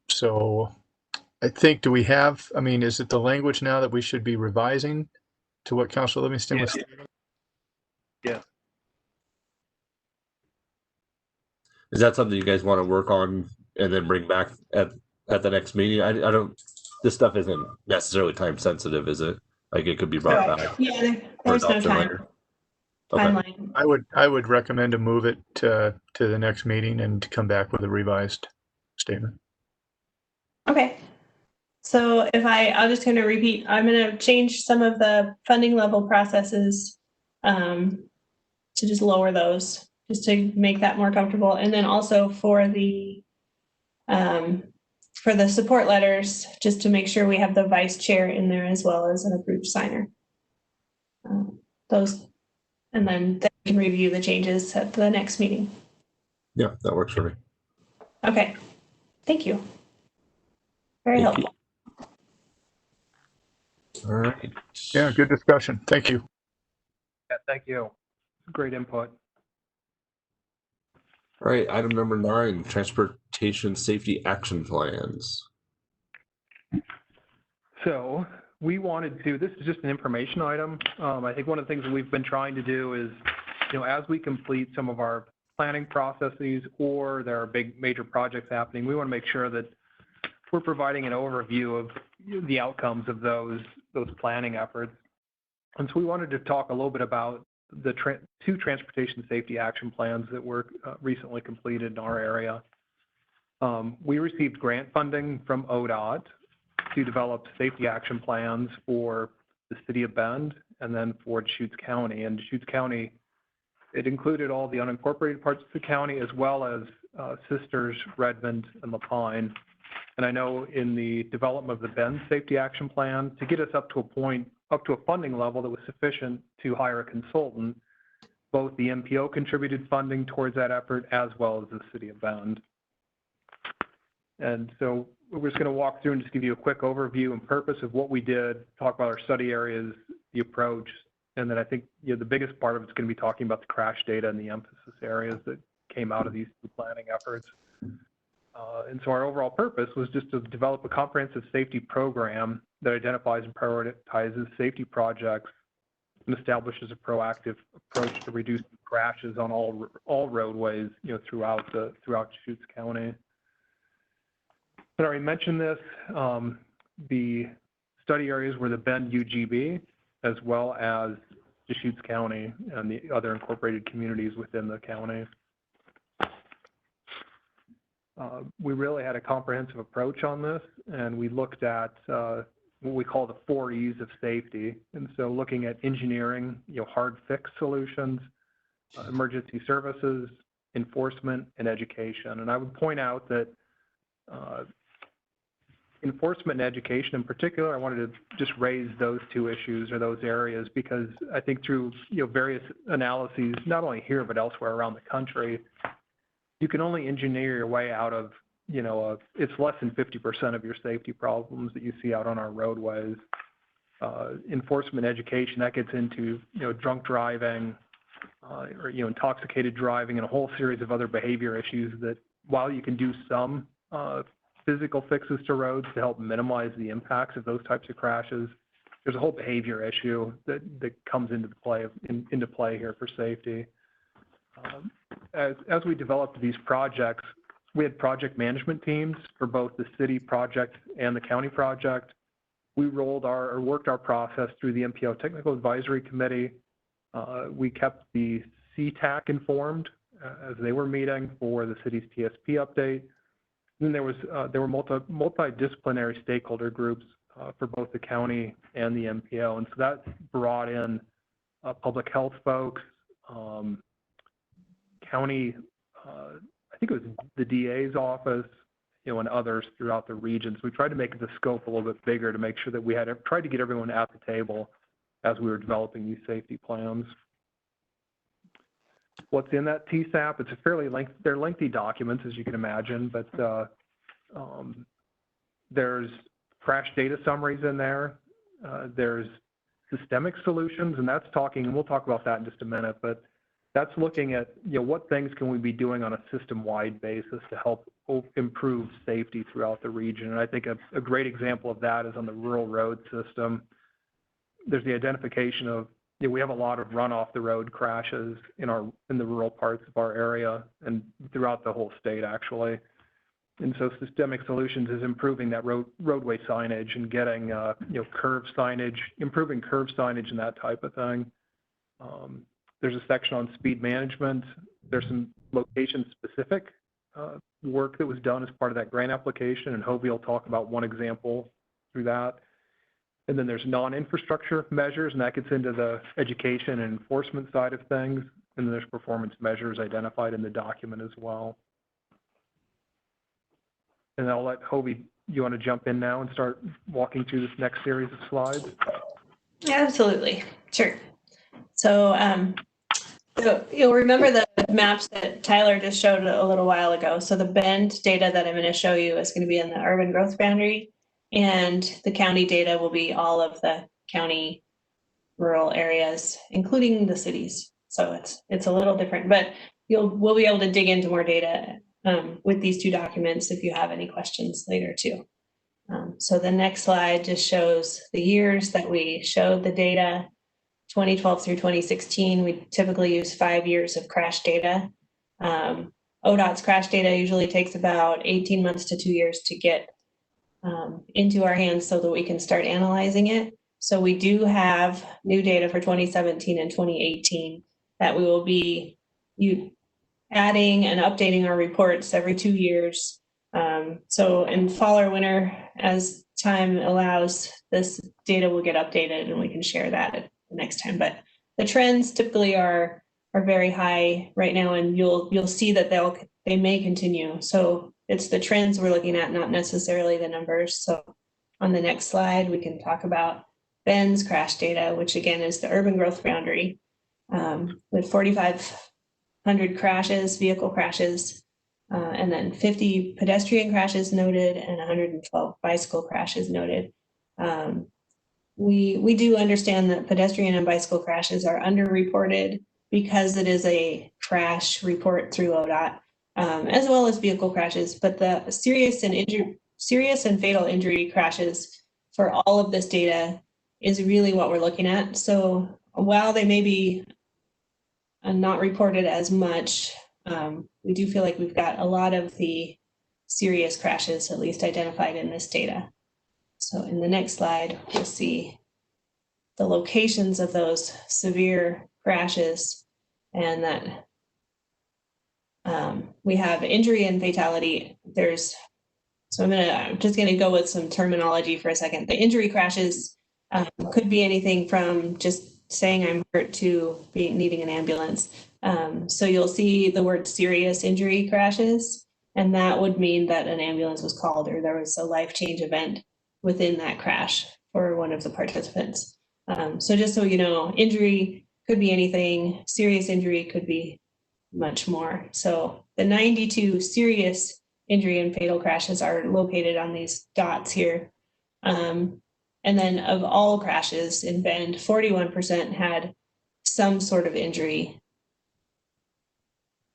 Speaker 3: So I think, do we have, I mean, is it the language now that we should be revising to what Councilor Livingston was stating?
Speaker 5: Yeah.
Speaker 2: Is that something you guys want to work on and then bring back at the next meeting? I don't, this stuff isn't necessarily time sensitive, is it? Like it could be brought back.
Speaker 7: Yeah, there's no time timeline.
Speaker 3: I would recommend to move it to the next meeting and to come back with a revised statement.
Speaker 7: Okay. So if I'm just going to repeat, I'm going to change some of the funding level processes to just lower those, just to make that more comfortable. And then also for the support letters, just to make sure we have the vice chair in there as well as an approved signer. Those, and then they can review the changes at the next meeting.
Speaker 2: Yeah, that works for me.
Speaker 7: Okay. Thank you. Very helpful.
Speaker 2: All right.
Speaker 3: Yeah, good discussion. Thank you.
Speaker 5: Yeah, thank you. Great input.
Speaker 2: All right, item number 9, transportation safety action plans.
Speaker 5: So we wanted to, this is just an information item. I think one of the things that we've been trying to do is, as we complete some of our planning processes or there are big major projects happening, we want to make sure that we're providing an overview of the outcomes of those planning efforts. And so we wanted to talk a little bit about the 2 transportation safety action plans that were recently completed in our area. We received grant funding from ODOT to develop safety action plans for the city of Bend and then for Deschutes County. And Deschutes County, it included all the unincorporated parts of the county as well as Sisters, Redmond, and LaPine. And I know in the development of the Bend Safety Action Plan, to get us up to a funding level that was sufficient to hire a consultant, both the MPO contributed funding towards that effort as well as the city of Bend. And so we're just going to walk through and just give you a quick overview and purpose of what we did, talk about our study areas, the approach, and then I think the biggest part of it's going to be talking about the crash data and the emphasis areas that came out of these 2 planning efforts. And so our overall purpose was just to develop a comprehensive safety program that identifies and prioritizes safety projects and establishes a proactive approach to reduce crashes on all roadways, throughout Deschutes County. I already mentioned this. The study areas were the Bend UGB as well as Deschutes County and the other incorporated communities within the county. We really had a comprehensive approach on this, and we looked at what we call the 4 E's of safety. And so looking at engineering, hard fix solutions, emergency services, enforcement, and education. And I would point out that enforcement and education in particular, I wanted to just raise those 2 issues or those areas because I think through various analyses, not only here but elsewhere around the country, you can only engineer your way out of, it's less than 50% of your safety problems that you see out on our roadways. Enforcement education, that gets into, drunk driving or, intoxicated driving and a whole series of other behavior issues that while you can do some physical fixes to roads to help minimize the impacts of those types of crashes, there's a whole behavior issue that comes into play here for safety. As we developed these projects, we had project management teams for both the city project and the county project. We worked our process through the MPO Technical Advisory Committee. We kept the CTAC informed as they were meeting for the city's TSP update. And then there were multidisciplinary stakeholder groups for both the county and the MPO, and so that brought in public health folks, county, I think it was the DA's office, and others throughout the region. So we tried to make the scope a little bit bigger to make sure that we had tried to get everyone at the table as we were developing these safety plans. What's in that TSAP? It's a fairly they're lengthy documents, as you can imagine, but there's crash data summaries in there. There's systemic solutions, and that's talking, and we'll talk about that in just a minute, but that's looking at, what things can we be doing on a system-wide basis to help improve safety throughout the region. And I think a great example of that is on the rural road system. There's the identification of, we have a lot of run off the road crashes in the rural parts of our area and throughout the whole state, actually. And so systemic solutions is improving that roadway signage and getting, curve signage, improving curve signage and that type of thing. There's a section on speed management. There's some location-specific work that was done as part of that grant application, and Hovey will talk about one example through that. And then there's non-infrastructure measures, and that gets into the education and enforcement side of things. And then there's performance measures identified in the document as well. And I'll let Hovey, you want to jump in now and start walking through this next series of slides?
Speaker 7: Absolutely, sure. So, you'll remember the maps that Tyler just showed a little while ago. So the Bend data that I'm going to show you is going to be in the urban growth boundary, and the county data will be all of the county rural areas, including the cities. So it's a little different, but we'll be able to dig into more data with these two documents if you have any questions later too. So the next slide just shows the years that we showed the data. 2012 through 2016, we typically use 5 years of crash data. ODOT's crash data usually takes about 18 months to 2 years to get into our hands so that we can start analyzing it. So we do have new data for 2017 and 2018 that we will be adding and updating our reports every 2 years. So in fall or winter, as time allows, this data will get updated and we can share that at the next time. But the trends typically are very high right now, and you'll see that they may continue. So it's the trends we're looking at, not necessarily the numbers. So on the next slide, we can talk about Bend's crash data, which again is the urban growth boundary, with 4,500 crashes, vehicle crashes, and then 50 pedestrian crashes noted and 112 bicycle crashes noted. We do understand that pedestrian and bicycle crashes are underreported because it is a crash report through ODOT, as well as vehicle crashes. But the serious and fatal injury crashes for all of this data is really what we're looking at. So while they may be not reported as much, we do feel like we've got a lot of the serious crashes at least identified in this data. So in the next slide, we'll see the locations of those severe crashes, and that we have injury and fatality. So I'm just going to go with some terminology for a second. The injury crashes could be anything from just saying I'm hurt to needing an ambulance. So you'll see the word serious injury crashes, and that would mean that an ambulance was called or there was a life change event within that crash for one of the participants. So just so you know, injury could be anything, serious injury could be much more. So the 92 serious injury and fatal crashes are located on these dots here. And then of all crashes in Bend, 41% had some sort of injury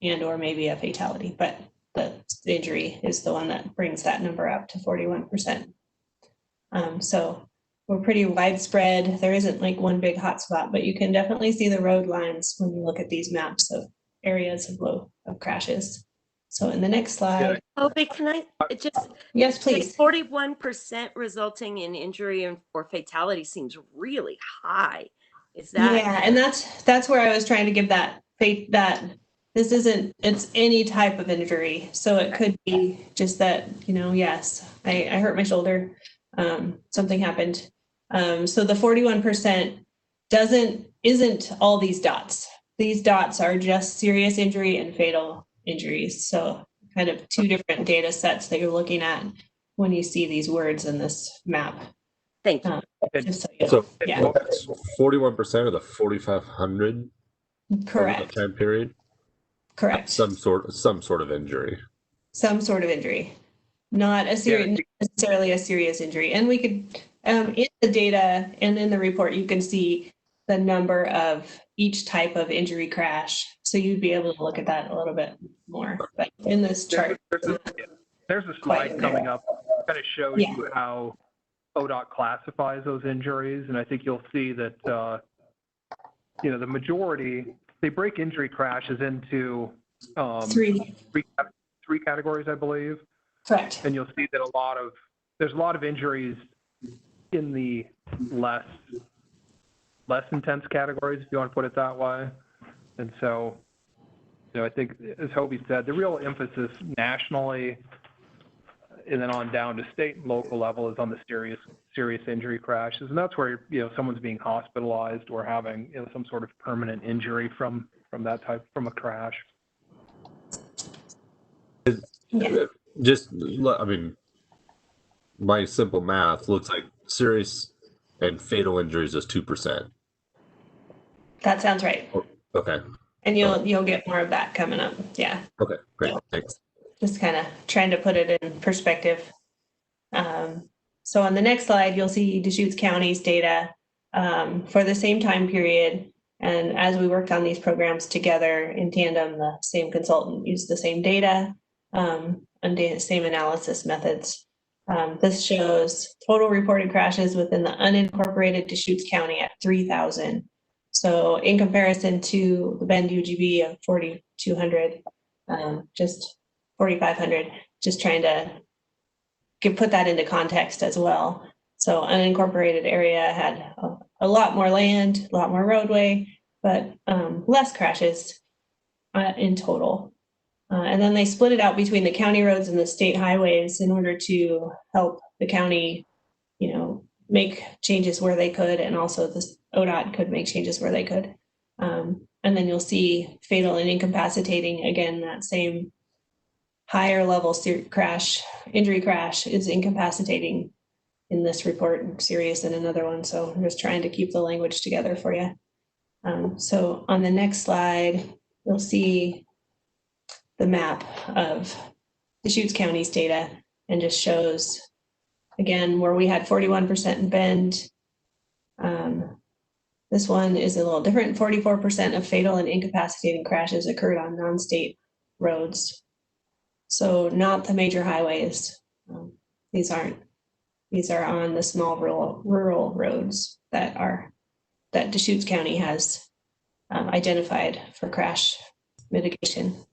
Speaker 7: and or maybe a fatality, but the injury is the one that brings that number up to 41%. So we're pretty widespread. There isn't like one big hotspot, but you can definitely see the road lines when you look at these maps of areas of crashes. So in the next slide.
Speaker 6: Oh, but can I just?
Speaker 7: Yes, please.
Speaker 6: 41% resulting in injury or fatality seems really high. Is that?
Speaker 7: Yeah, and that's where I was trying to give that this isn't, it's any type of injury. So it could be just that, yes, I hurt my shoulder, something happened. So the 41% isn't all these dots. these dots are just serious injury and fatal injuries. So kind of two different data sets that you're looking at when you see these words in this map.
Speaker 6: Thank you.
Speaker 7: Just so you know.
Speaker 2: So
Speaker 7: Yeah,
Speaker 2: 41% of the 4,500 over the
Speaker 7: correct,
Speaker 2: time period,
Speaker 7: correct.
Speaker 2: some sort of injury.
Speaker 7: Some sort of injury, not a serious, not necessarily a serious injury. And we could, in the data and in the report, you can see the number of each type of injury crash. So you'd be able to look at that a little bit more. But in this chart,
Speaker 5: There's a slide coming up, kind of shows
Speaker 7: Yeah.
Speaker 5: you how ODOT classifies those injuries, and I think you'll see that, the majority, they break injury crashes into
Speaker 7: three,
Speaker 5: three categories, I believe.
Speaker 7: correct.
Speaker 5: And you'll see that there's a lot of injuries in the less intense categories, if you want to put it that way. And so, I think, as Hobie said, the real emphasis nationally and then on down to state and local level is on the serious injury crashes. And that's where, someone's being hospitalized or having, some sort of permanent injury from that type, from a crash.
Speaker 7: Yeah.
Speaker 2: My simple math looks like serious and fatal injuries is 2%.
Speaker 7: That sounds right.
Speaker 2: Okay.
Speaker 7: And you'll get more of that coming up. Yeah.
Speaker 2: Okay, great. Thanks.
Speaker 7: Just kind of trying to put it in perspective. So on the next slide, you'll see Deschutes County's data for the same time period. And as we worked on these programs together in tandem, the same consultant used the same data and the same analysis methods. This shows total reported crashes within the unincorporated Deschutes County at 3,000. So in comparison to the Bend UGB of 4,200, just 4,500, just trying to put that into context as well. So unincorporated area had a lot more land, a lot more roadway, but less crashes in total. And then they split it out between the county roads and the state highways in order to help the county, make changes where they could, and also the ODOT could make changes where they could. And then you'll see fatal and incapacitating, again, that same higher level injury crash is incapacitating in this report, and serious in another one. So I'm just trying to keep the language together for you. So on the next slide, you'll see the map of Deschutes County's data, and just shows, again, where we had 41% in Bend. This one is a little different. 44% of fatal and incapacitating crashes occurred on non-state roads. So not the major highways. These are on the small rural roads that Deschutes County has identified for crash mitigation.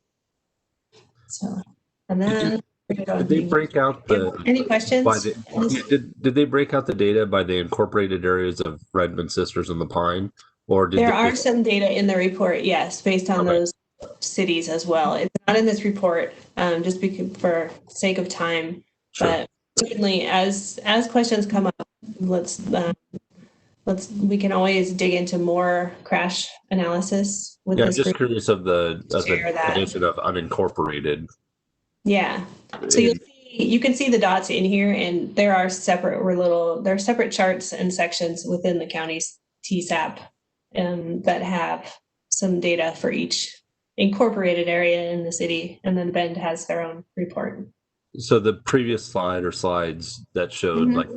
Speaker 7: So, and then
Speaker 2: did they break out
Speaker 7: any questions?
Speaker 2: Did they break out the data by the incorporated areas of Redmond, Sisters, and the Pine, or did
Speaker 7: there are some data in the report? Yes, based on those cities as well. It's not in this report, just because for sake of time. Sure. But certainly, as questions come up, we can always dig into more crash analysis with this
Speaker 2: just
Speaker 7: group.
Speaker 2: Curious of the addition of unincorporated.
Speaker 7: Yeah. So you can see the dots in here, and there are separate charts and sections within the county's TSAP that have some data for each incorporated area in the city, and then Bend has their own report.
Speaker 2: So the previous slide or slides that showed like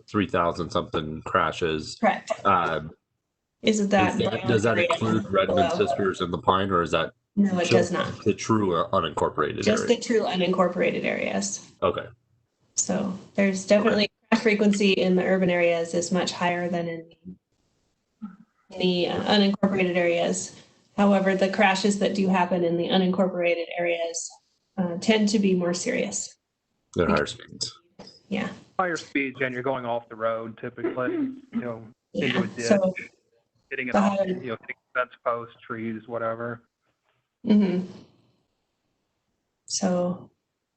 Speaker 2: 3,000 something crashes.
Speaker 7: Correct. Does
Speaker 2: that include Redmond, Sisters, and the Pine, or is that?
Speaker 7: No, it does not.
Speaker 2: The true unincorporated
Speaker 7: Just
Speaker 2: areas.
Speaker 7: the true unincorporated areas.
Speaker 2: Okay.
Speaker 7: So there's definitely crash frequency in the urban areas is much higher than in the unincorporated areas. However, the crashes that do happen in the unincorporated areas tend to be more serious.
Speaker 2: At higher speeds.
Speaker 7: Yeah.
Speaker 5: Higher speeds, and you're going off the road typically, into a ditch, hitting it off, hitting fence posts, trees, whatever.
Speaker 7: Mm-hmm. So,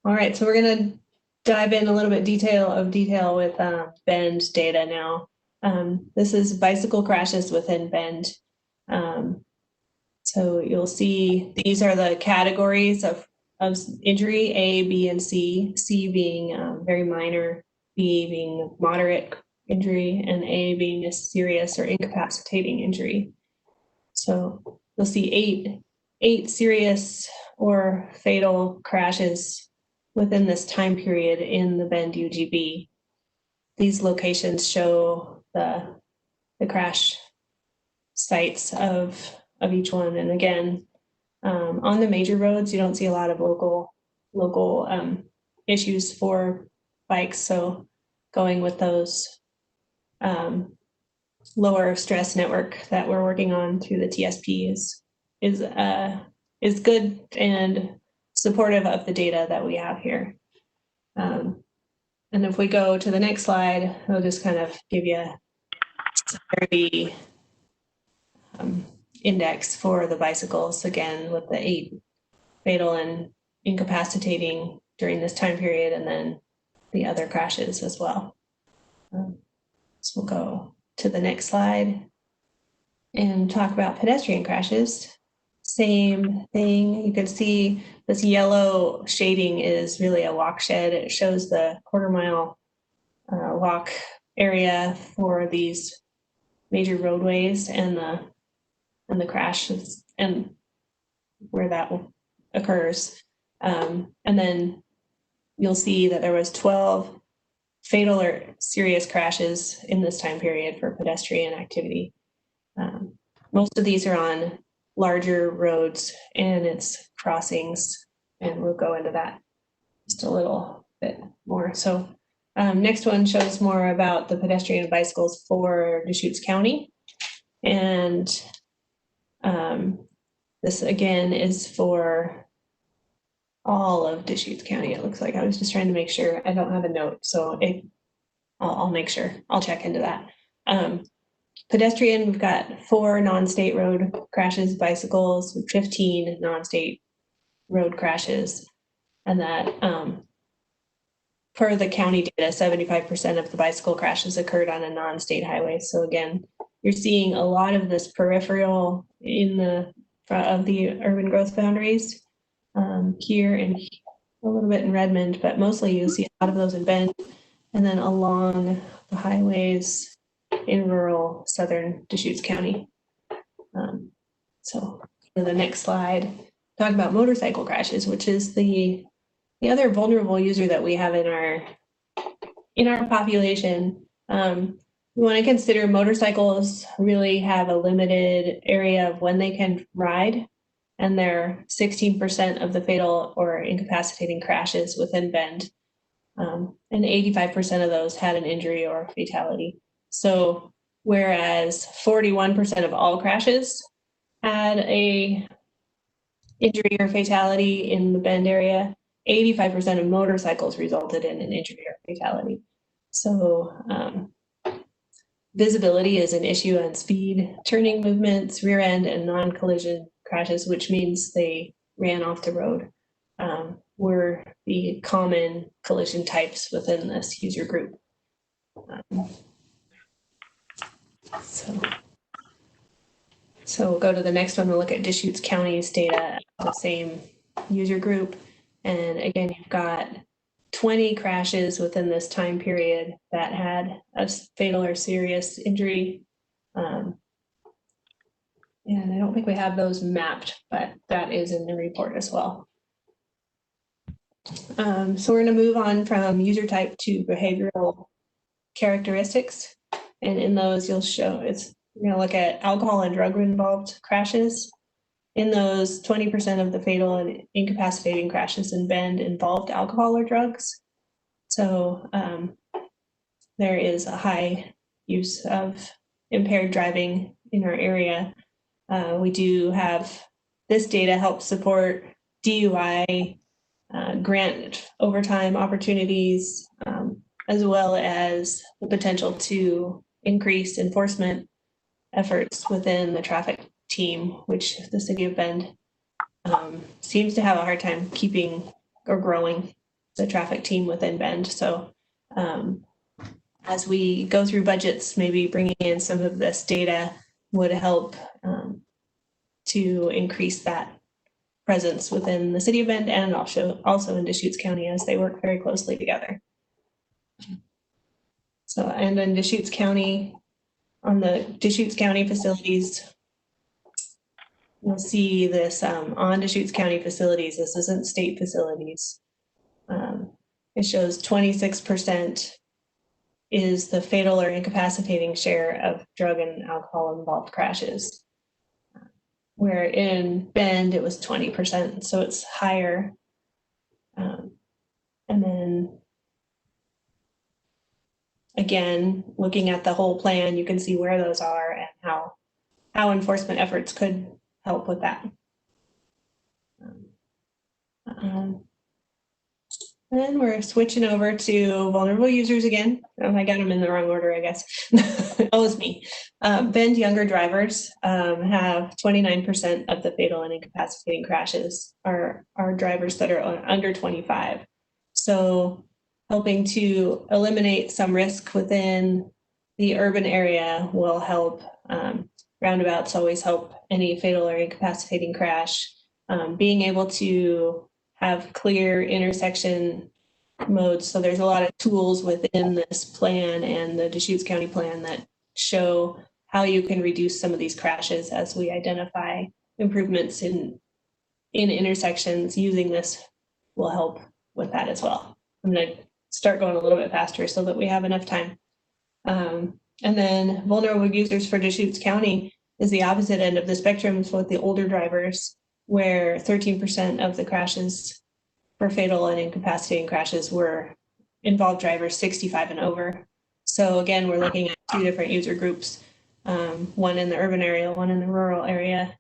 Speaker 7: all right. So we're going to dive in a little bit detail with Bend data now. This is bicycle crashes within Bend. So you'll see these are the categories of injury, A, B, and C. C being very minor, B being moderate injury, and A being a serious or incapacitating injury. So you'll see eight serious or fatal crashes within this time period in the Bend UGB. These locations show the crash sites of each one. And again, on the major roads, you don't see a lot of local issues for bikes. So going with those lower stress network that we're working on through the TSP is good and supportive of the data that we have here. And if we go to the next slide, I'll just kind of give you a severity index for the bicycles, again, with the 8 fatal and incapacitating during this time period, and then the other crashes as well. So we'll go to the next slide and talk about pedestrian crashes. Same thing. You can see this yellow shading is really a walk shed. It shows the quarter-mile walk area for these major roadways and the crashes and where that occurs. And then you'll see that there was 12 fatal or serious crashes in this time period for pedestrian activity. Most of these are on larger roads and its crossings, and we'll go into that just a little bit more. So next one shows more about the pedestrian and bicycles for Deschutes County. And this again is for all of Deschutes County. It looks like I was just trying to make sure. I don't have a note, so I'll make sure. I'll check into that. Pedestrian, we've got 4 non-state road crashes, bicycles, 15 non-state road crashes. And that per the county data, 75% of the bicycle crashes occurred on a non-state highway. So again, you're seeing a lot of this peripheral in the of the urban growth boundaries here and a little bit in Redmond, but mostly you'll see a lot of those in Bend and then along the highways in rural southern Deschutes County. So for the next slide, talk about motorcycle crashes, which is the other vulnerable user that we have in our population. We want to consider motorcycles really have a limited area of when they can ride, and they're 16% of the fatal or incapacitating crashes within Bend. And 85% of those had an injury or fatality. So whereas 41% of all crashes had a injury or fatality in the Bend area, 85% of motorcycles resulted in an injury or fatality. So visibility is an issue on speed, turning movements, rear end, and non-collision crashes, which means they ran off the road, were the common collision types within this user group. So we'll go to the next one. We'll look at Deschutes County's data, the same user group. And again, you've got 20 crashes within this time period that had a fatal or serious injury. And I don't think we have those mapped, but that is in the report as well. So we're going to move on from user type to behavioral characteristics. And in those, you'll show we're going to look at alcohol and drug involved crashes. In those, 20% of the fatal and incapacitating crashes in Bend involved alcohol or drugs. So there is a high use of impaired driving in our area. We do have this data help support DUI grant overtime opportunities, as well as the potential to increase enforcement efforts within the traffic team, which the city of Bend seems to have a hard time keeping or growing the traffic team within Bend. So as we go through budgets, maybe bringing in some of this data would help to increase that presence within the city of Bend and also in Deschutes County, as they work very closely together. So, and in Deschutes County, on the Deschutes County facilities, you'll see this on Deschutes County facilities. This isn't state facilities. It shows 26% is the fatal or incapacitating share of drug and alcohol involved crashes, where in Bend it was 20%, so it's higher. And then again, looking at the whole plan, you can see where those are and how enforcement efforts could help with that. Then we're switching over to vulnerable users again. I got them in the wrong order, I guess. Oh, it's me. Bend younger drivers have 29% of the fatal and incapacitating crashes are drivers that are under 25. So helping to eliminate some risk within the urban area will help. Roundabouts always help any fatal or incapacitating crash. Being able to have clear intersection modes. So there's a lot of tools within this plan and the Deschutes County plan that show how you can reduce some of these crashes as we identify improvements in intersections. Using this will help with that as well. I'm going to start going a little bit faster so that we have enough time. And then vulnerable users for Deschutes County is the opposite end of the spectrum with the older drivers, where 13% of the crashes for fatal and incapacitating crashes were involved drivers 65 and over. So again, we're looking at two different user groups, one in the urban area, one in the rural area.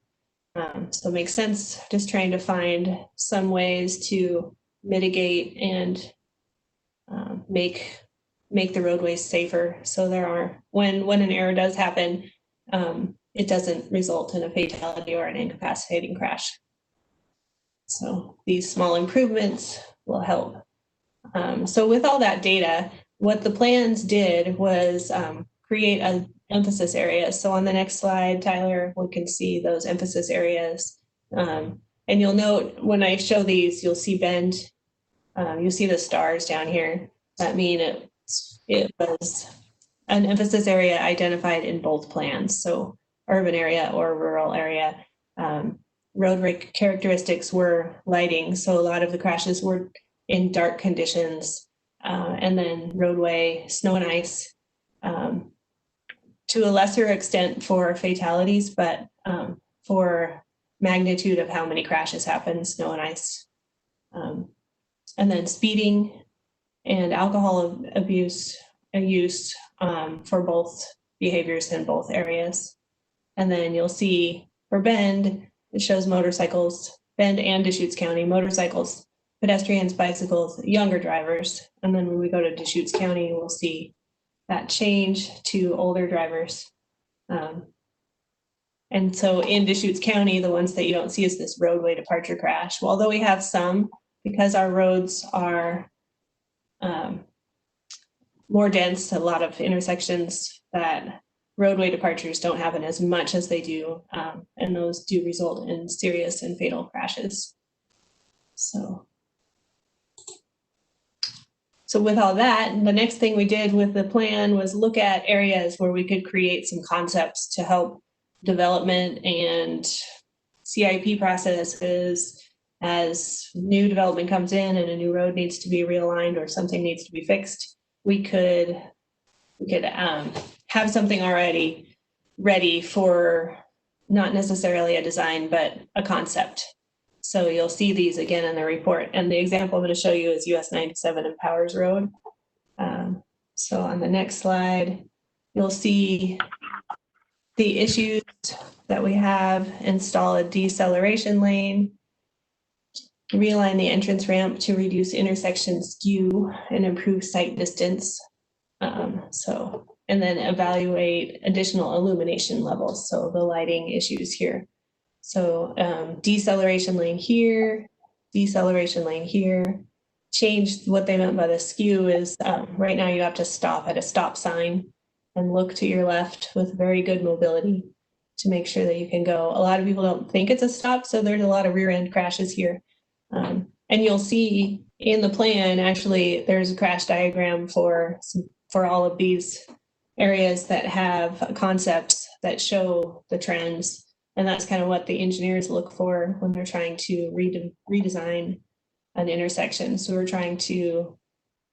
Speaker 7: So it makes sense just trying to find some ways to mitigate and make the roadways safer. So there are, when an error does happen, it doesn't result in a fatality or an incapacitating crash. So these small improvements will help. So with all that data, what the plans did was create an emphasis area. So on the next slide, Tyler, we can see those emphasis areas. And you'll note when I show these, you'll see Bend, you'll see the stars down here. That mean it was an emphasis area identified in both plans. So urban area or rural area. Roadway characteristics were lighting. So a lot of the crashes were in dark conditions. And then roadway, snow and ice, to a lesser extent for fatalities, but for magnitude of how many crashes happen, snow and ice. And then speeding and alcohol abuse and use for both behaviors in both areas. And then you'll see for Bend, it shows motorcycles, Bend and Deschutes County, motorcycles, pedestrians, bicycles, younger drivers. And then when we go to Deschutes County, we'll see that change to older drivers. And so in Deschutes County, the ones that you don't see is this roadway departure crash. Well, although we have some, because our roads are more dense, a lot of intersections that roadway departures don't happen as much as they do, and those do result in serious and fatal crashes. So with all that, the next thing we did with the plan was look at areas where we could create some concepts to help development and CIP processes as new development comes in and a new road needs to be realigned or something needs to be fixed. We could have something already ready for not necessarily a design, but a concept. So you'll see these again in the report. And the example I'm going to show you is US 97 and Powers Road. So on the next slide, you'll see the issues that we have: install a deceleration lane, realign the entrance ramp to reduce intersection skew and improve sight distance. And then evaluate additional illumination levels. So the lighting issues here. So deceleration lane here, deceleration lane here. Change what they meant by the skew is right now you have to stop at a stop sign and look to your left with very good mobility. to make sure that you can go. A lot of people don't think it's a stop, so there's a lot of rear end crashes here. And you'll see in the plan, actually, there's a crash diagram for all of these areas that have concepts that show the trends. And that's kind of what the engineers look for when they're trying to redesign an intersection. So we're trying to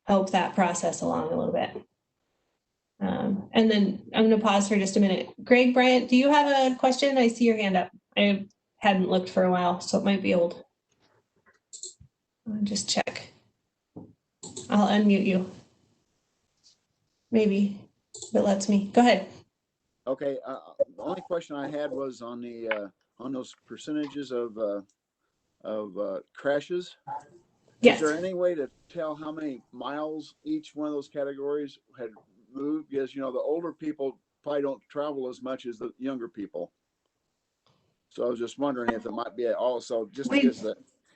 Speaker 7: help that process along a little bit. And then I'm going to pause for just a minute. Greg Bryant, do you have a question? I see your hand up. I hadn't looked for a while, so it might be old. I'll just check. I'll unmute you. Maybe if it lets me. Go ahead.
Speaker 10: Okay. The only question I had was on the on those percentages of crashes.
Speaker 7: Yes.
Speaker 10: Is there any way to tell how many miles each one of those categories had moved? Because, you know, the older people probably don't travel as much as the younger people. So I was just wondering if it might be also just because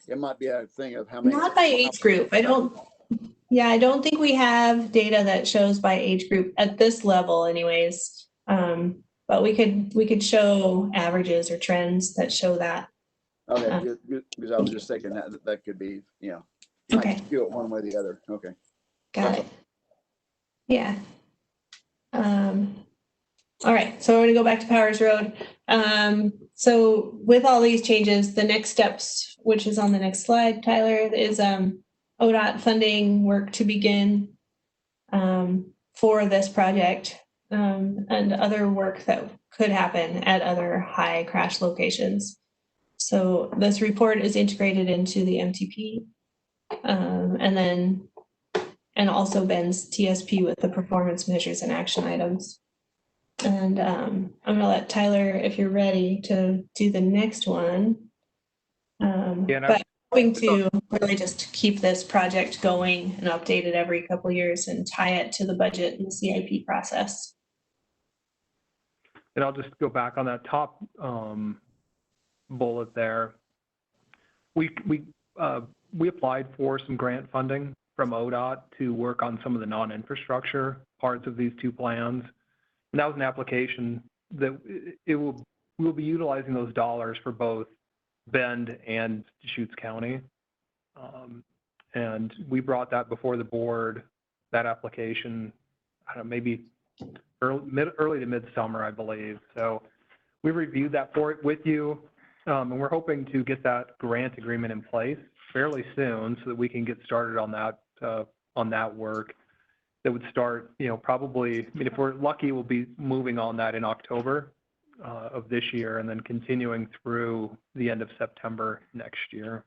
Speaker 10: it might be a thing of how many.
Speaker 7: Not by age group. I don't think we have data that shows by age group at this level anyways. But we could show averages or trends that show that.
Speaker 10: Okay, because I was just thinking that could be, you know,
Speaker 7: okay.
Speaker 10: might skew it one way or the other. Okay.
Speaker 7: Got it. Yeah. All right, so we're gonna go back to Powers Road. So with all these changes, the next steps, which is on the next slide, Tyler, is ODOT funding work to begin for this project and other work that could happen at other high crash locations. So this report is integrated into the MTP and also Ben's TSP with the performance measures and action items. And I'm gonna let Tyler, if you're ready, to do the next one. But I'm hoping to really just keep this project going and update it every couple of years and tie it to the budget and the CIP process.
Speaker 5: And I'll just go back on that top bullet there. We applied for some grant funding from ODOT to work on some of the non-infrastructure parts of these two plans. And that was an application that we'll be utilizing those dollars for both Bend and Deschutes County. And we brought that before the board, that application, I don't know, maybe early to midsummer, I believe. So we reviewed that with you, and we're hoping to get that grant agreement in place fairly soon so that we can get started on that work. That would start, you know, probably, I mean, if we're lucky, we'll be moving on that in October of this year and then continuing through the end of September next year.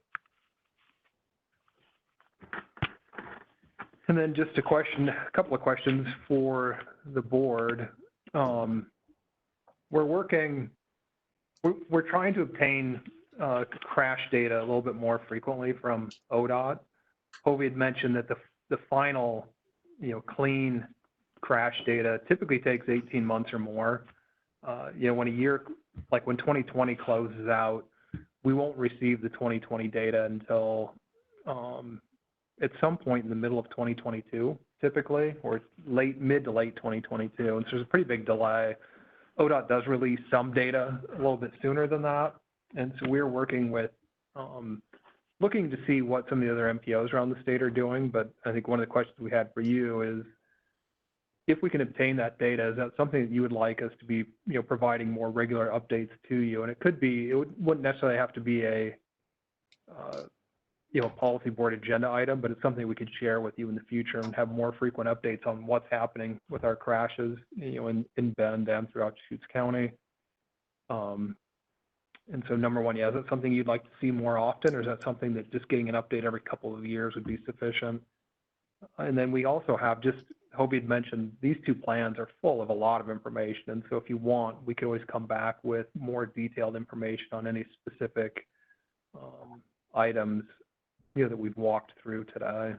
Speaker 5: And then just a couple of questions for the board. We're trying to obtain crash data a little bit more frequently from ODOT. Hovey had mentioned that the final, you know, clean crash data typically takes 18 months or more. You know, when a year, like when 2020 closes out, we won't receive the 2020 data until at some point in the middle of 2022, typically, or mid to late 2022. And so there's a pretty big delay. ODOT does release some data a little bit sooner than that. And so we're working with, looking to see what some of the other MPOs around the state are doing. But I think one of the questions we had for you is, if we can obtain that data, is that something that you would like us to be, you know, providing more regular updates to you? And it wouldn't necessarily have to be a, you know, policy board agenda item, but it's something we could share with you in the future and have more frequent updates on what's happening with our crashes, you know, in Bend and throughout Deschutes County. And so number one, yeah, is that something you'd like to see more often, or is that something that just getting an update every couple of years would be sufficient? And then we also have, just Hobie had mentioned, these two plans are full of a lot of information. And so if you want, we could always come back with more detailed information on any specific items, you know, that we've walked through today.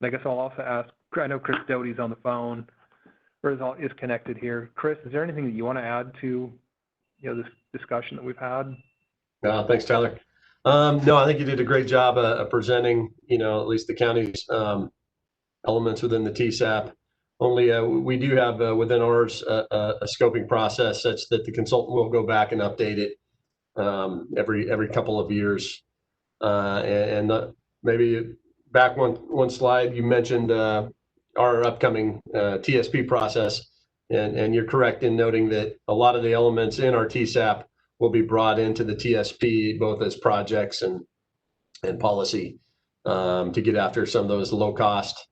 Speaker 5: And I guess I'll also ask, I know Chris Doty's on the phone, or is connected here. Chris, is there anything that you want to add to, you know, this discussion that we've had?
Speaker 11: Thanks, Tyler. No, I think you did a great job of presenting, you know, at least the county's elements within the TSAP. Only we do have within ours a scoping process such that the consultant will go back and update it every couple of years. Maybe back one slide, you mentioned our upcoming TSP process, and you're correct in noting that a lot of the elements in our TSAP will be brought into the TSP, both as projects and policy, to get after some of those low cost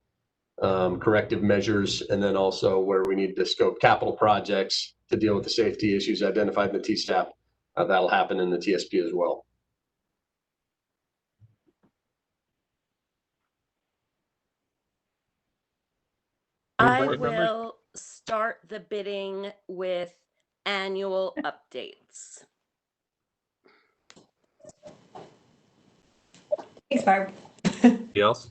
Speaker 11: corrective measures, and then also where we need to scope capital projects to deal with the safety issues identified in the TSAP. That'll happen in the TSP as well.
Speaker 6: I
Speaker 2: Board members?
Speaker 6: will start the bidding with annual updates.
Speaker 7: Thanks, Barb.
Speaker 2: Anybody else?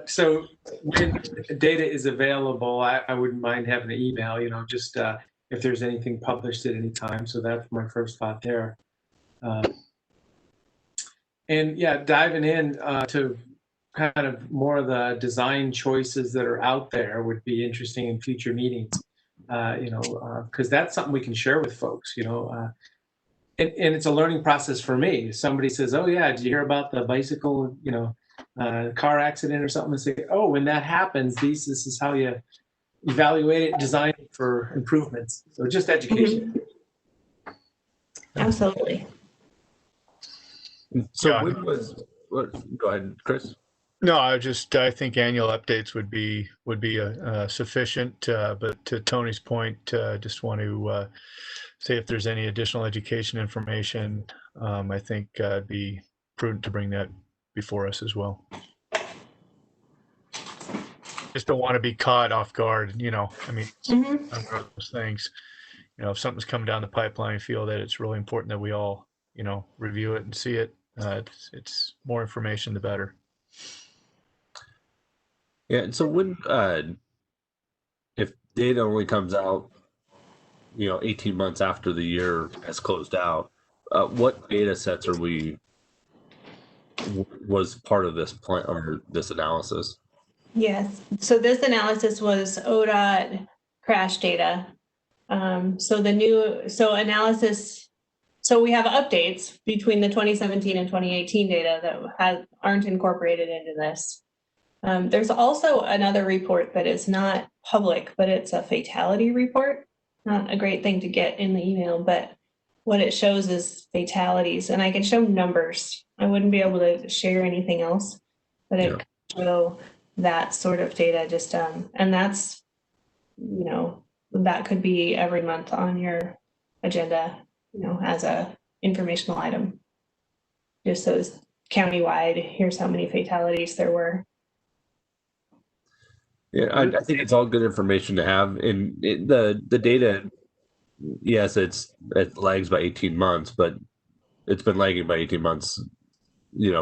Speaker 4: So when data is available, I wouldn't mind having an email, just if there's anything published at any time. So that's my first thought there. And yeah, diving in to kind of more of the design choices that are out there would be interesting in future meetings, because that's something we can share with folks, and it's a learning process for me. Somebody says, oh yeah, did you hear about the bicycle, car accident or something? And say, oh, when that happens, this is how you evaluate it, design it for improvements. So just education.
Speaker 7: Mm-hmm. Absolutely.
Speaker 2: So
Speaker 3: Yeah.
Speaker 2: go ahead, Chris.
Speaker 3: No, I think annual updates would be sufficient. But to Tony's point, just want to say if there's any additional education information, I think it'd be prudent to bring that before us as well. Just don't want to be caught off guard, I mean, on those things. If something's coming down the pipeline, feel that it's really important that we all, review it and see it. It's more information, the better.
Speaker 2: Yeah, and so when if data only comes out, 18 months after the year has closed out, what data sets was part of this plan or this analysis?
Speaker 7: Yes. So this analysis was ODOT crash data. So we have updates between the 2017 and 2018 data that aren't incorporated into this. There's also another report that is not public, but it's a fatality report. Not a great thing to get in the email, but what it shows is fatalities, and I can show numbers. I wouldn't be able to share anything else, but it can show that sort of data. Just and that's, that could be every month on your agenda, as a informational item. Just so it's countywide. Here's how many fatalities there were.
Speaker 2: Yeah, I think it's all good information to have. And the data, yes, it lags by 18 months, but it's been lagging by 18 months,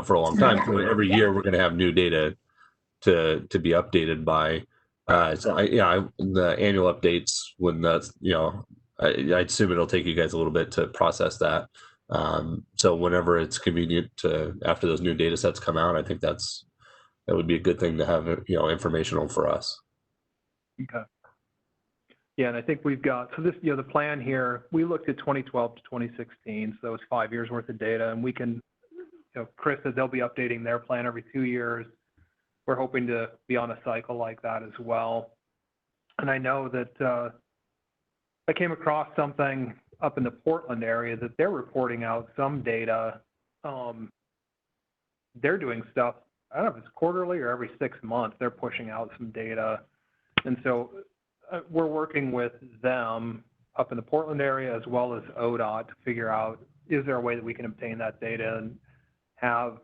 Speaker 2: for a long time. So every year we're going to have new data to be updated by. The annual updates, when that's, I assume it'll take you guys a little bit to process that. So whenever it's convenient after those new data sets come out, I think that would be a good thing to have, informational for us.
Speaker 5: Okay. Yeah, and I think we've got, so this, the plan here, we looked at 2012 to 2016, so that was 5 years worth of data, and we can, Chris said they'll be updating their plan every 2 years. We're hoping to be on a cycle like that as well. And I know that I came across something up in the Portland area that they're reporting out some data. They're doing stuff, I don't know if it's quarterly or every 6 months, they're pushing out some data. And so we're working with them up in the Portland area as well as ODOT to figure out, is there a way that we can obtain that data and have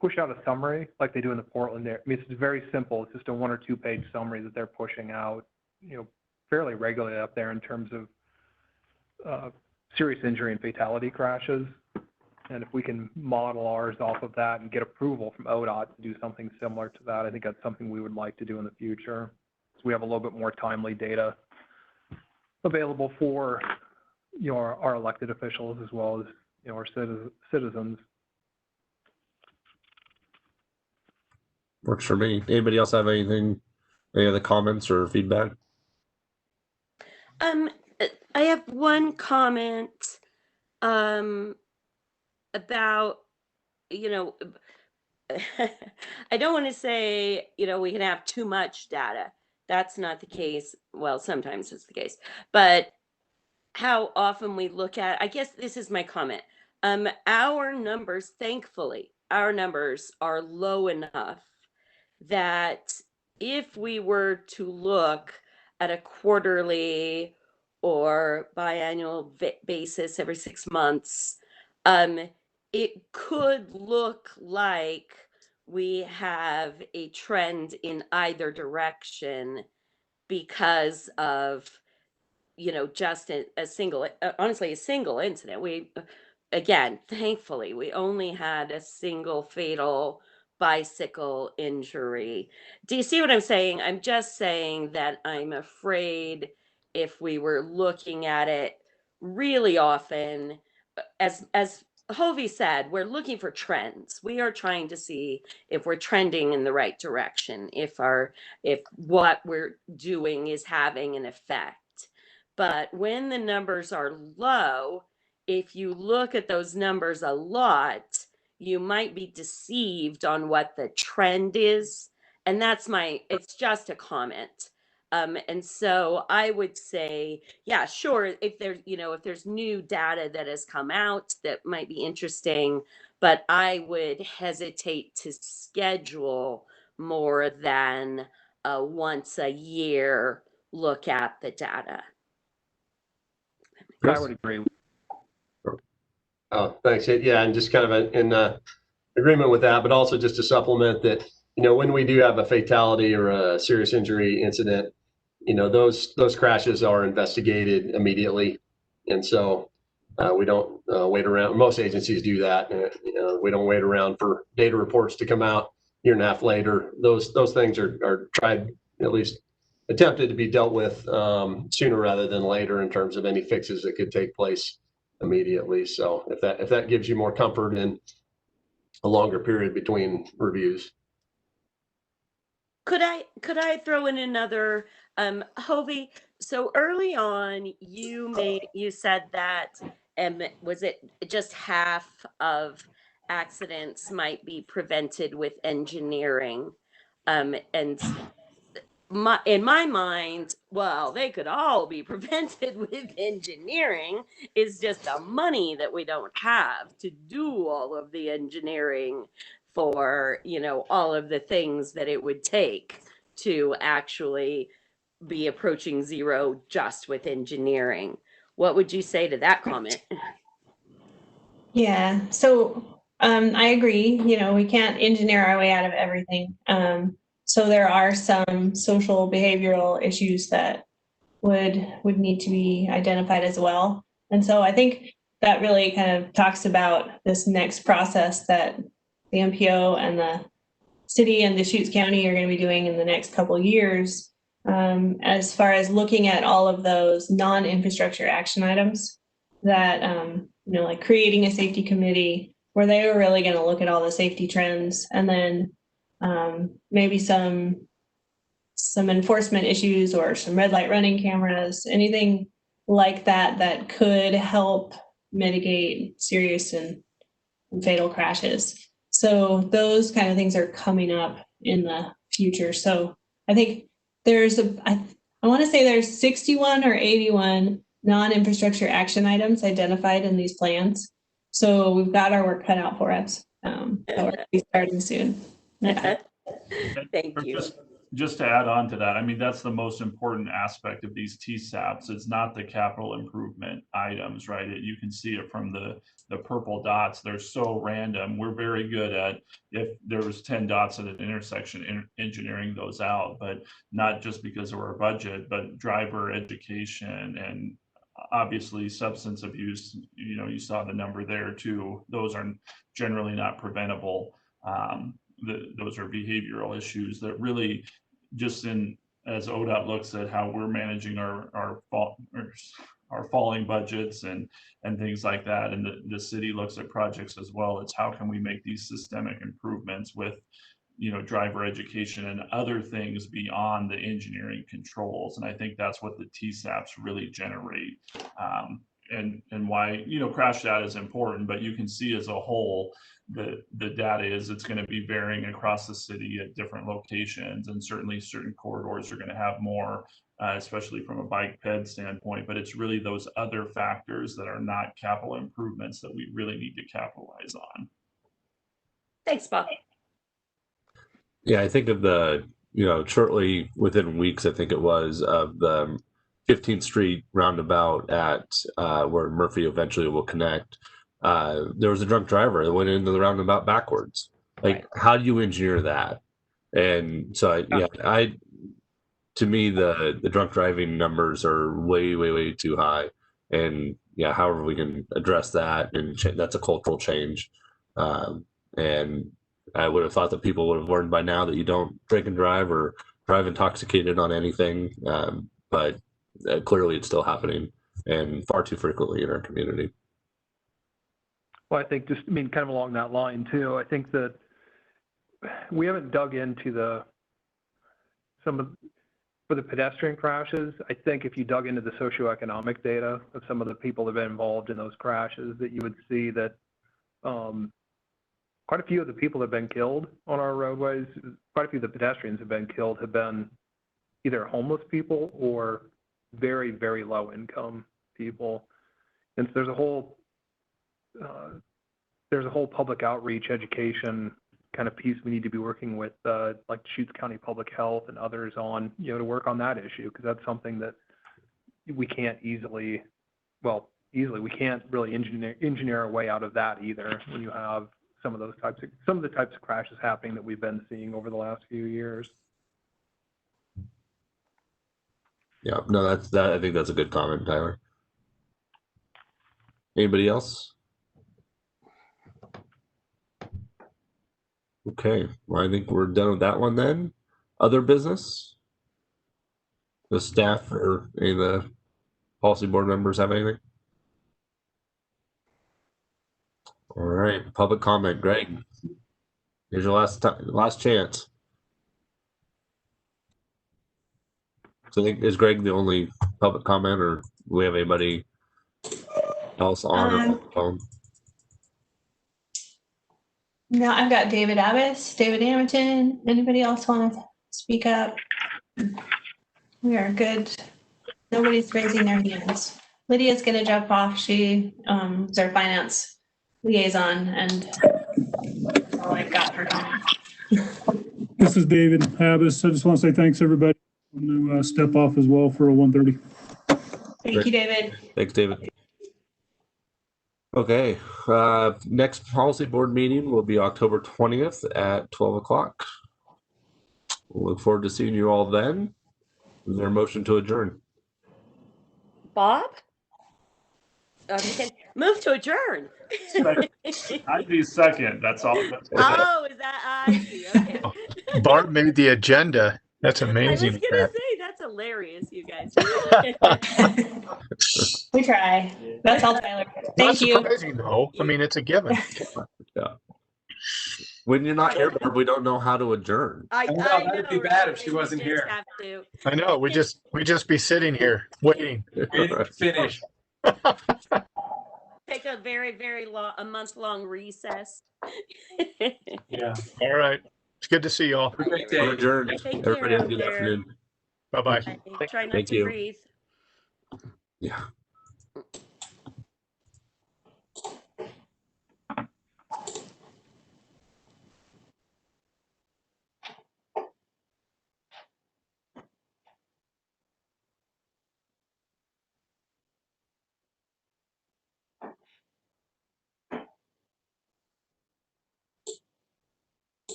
Speaker 5: push out a summary like they do in the Portland area. I mean, it's very simple. It's just a 1 or 2 page summary that they're pushing out, fairly regularly up there in terms of serious injury and fatality crashes. And if we can model ours off of that and get approval from ODOT to do something similar to that, I think that's something we would like to do in the future. So we have a little bit more timely data available for, our elected officials as well as, our citizens.
Speaker 2: Works for me. Anybody else have anything Any other comments or feedback?
Speaker 6: I have one comment about, you know, I don't want to say, we can have too much data. That's not the case. Well, sometimes it's the case, but how often we look at, I guess this is my comment. Our numbers, thankfully, our numbers are low enough that if we were to look at a quarterly or biannual basis every 6 months, it could look like we have a trend in either direction because of just a single, honestly, a single incident. Again, thankfully, we only had a single fatal bicycle injury. Do you see what I'm saying? I'm just saying that I'm afraid if we were looking at it really often, as Hovey said, we're looking for trends. We are trying to see if we're trending in the right direction, if what we're doing is having an effect. But when the numbers are low, if you look at those numbers a lot, you might be deceived on what the trend is. And it's just a comment. And so I would say, yeah, sure, if there's new data that has come out that might be interesting, but I would hesitate to schedule more than a once a year look at the data.
Speaker 5: I would agree.
Speaker 11: Oh, thanks. Yeah, and just kind of in agreement with that, but also just to supplement that, when we do have a fatality or a serious injury incident, those crashes are investigated immediately, and so we don't wait around. Most agencies do that. We don't wait around for data reports to come out a year and a half later. Those things are tried, at least attempted to be dealt with sooner rather than later in terms of any fixes that could take place immediately. So if that gives you more comfort in a longer period between reviews.
Speaker 6: Could I throw in another, Hovey? So early on, you said that, was it just half of accidents might be prevented with engineering, and in my mind, well, they could all be prevented with engineering. It's just the money that we don't have to do all of the engineering for, all of the things that it would take to actually be approaching zero just with engineering. What would you say to that comment?
Speaker 7: Yeah, so I agree. We can't engineer our way out of everything. So there are some social behavioral issues that would need to be identified as well. And so I think that really kind of talks about this next process that the MPO and the city and Deschutes County are going to be doing in the next couple of years, as far as looking at all of those non-infrastructure action items that, like creating a safety committee where they were really going to look at all the safety trends, and then maybe some enforcement issues or some red light running cameras, anything like that could help mitigate serious and fatal crashes. So those kind of things are coming up in the future. So I think I want to say there's 61 or 81 non-infrastructure action items identified in these plans. So we've got our work cut out for us. We'll be starting soon. Yeah.
Speaker 6: Thank you.
Speaker 1: Just to add on to that, I mean, that's the most important aspect of these TSAPs. It's not the capital improvement items, right? You can see it from the purple dots. They're so random. We're very good at, if there was 10 dots at an intersection, engineering those out, but not just because of our budget, but driver education and obviously substance abuse. You saw the number there too. Those are generally not preventable. Those are behavioral issues that really just as ODOT looks at how we're managing our falling budgets and things like that, and the city looks at projects as well. It's how can we make these systemic improvements with driver education and other things beyond the engineering controls. And I think that's what the TSAPs really generate. And why, crash data is important, but you can see as a whole, the data it's going to be varying across the city at different locations, and certainly certain corridors are going to have more, especially from a bike ped standpoint, but it's really those other factors that are not capital improvements that we really need to capitalize on.
Speaker 6: Thanks, Bob.
Speaker 2: Yeah, I think of the, shortly within weeks, I think it was, of the 15th Street roundabout at where Murphy eventually will connect. There was a drunk driver that went into the roundabout backwards. Like,
Speaker 6: Right.
Speaker 2: how do you engineer that? And so, to me, the drunk driving numbers are way, way, way too high. And however we can address that, and that's a cultural change. And I would have thought that people would have learned by now that you don't drink and drive or drive intoxicated on anything. But clearly it's still happening, and far too frequently in our community.
Speaker 5: Well, I think kind of along that line too, I think that we haven't dug into for the pedestrian crashes. I think if you dug into the socioeconomic data of some of the people that have been involved in those crashes, that you would see that quite a few of the people that have been killed on our roadways, quite a few of the pedestrians have been killed, have been either homeless people or very, very low income people. And so there's a whole public outreach education kind of piece we need to be working with, like Deschutes County Public Health and others on, to work on that issue, because that's something that we can't we can't really engineer our way out of that either, when you have some of the types of crashes happening that we've been seeing over the last few years.
Speaker 2: Yeah, no, I think that's a good comment, Tyler. Anybody else? Okay, well, I think we're done with that one then. Other business? The staff or any of the policy board members have anything? All right, public comment. Greg, here's your last chance. So I think, is Greg the only public comment, or do we have anybody else on the phone?
Speaker 7: No, I've got David Abbas, David Amerton. Anybody else want to speak up? We are good. Nobody's raising their hands. Lydia's going to jump off. She is our finance liaison, and that's all I've got for comments.
Speaker 8: This is David Abbas. I just want to say thanks, everybody. I'm going to step off as well for a 1:30.
Speaker 7: Thank you, David.
Speaker 2: Thanks, David. Okay, next policy board meeting will be October 20th at 12 o'clock. We'll look forward to seeing you all then. Is there a motion to adjourn?
Speaker 6: Bob? Move to adjourn.
Speaker 1: I'd be second. That's all.
Speaker 6: Oh, is that? I see. Okay.
Speaker 3: Barb made the agenda. That's amazing.
Speaker 6: I was gonna say that's hilarious, you guys.
Speaker 7: We try. That's all, Tyler. Thank you.
Speaker 3: Not surprising, though. I mean, it's a given.
Speaker 2: Yeah. When you're not here, Barb, we don't know how to adjourn.
Speaker 4: I know, that'd be bad if she wasn't here.
Speaker 3: I know. We just be sitting here waiting.
Speaker 4: Finish.
Speaker 6: Take a very a month-long recess.
Speaker 4: Yeah.
Speaker 3: All right. It's good to see you all.
Speaker 4: Have a great day.
Speaker 2: We're adjourned.
Speaker 6: Take care
Speaker 2: Everybody have a
Speaker 6: out
Speaker 2: good
Speaker 6: there.
Speaker 2: afternoon.
Speaker 3: Bye-bye.
Speaker 6: Try not
Speaker 2: Thank
Speaker 6: to
Speaker 2: you.
Speaker 6: breathe.
Speaker 2: Yeah.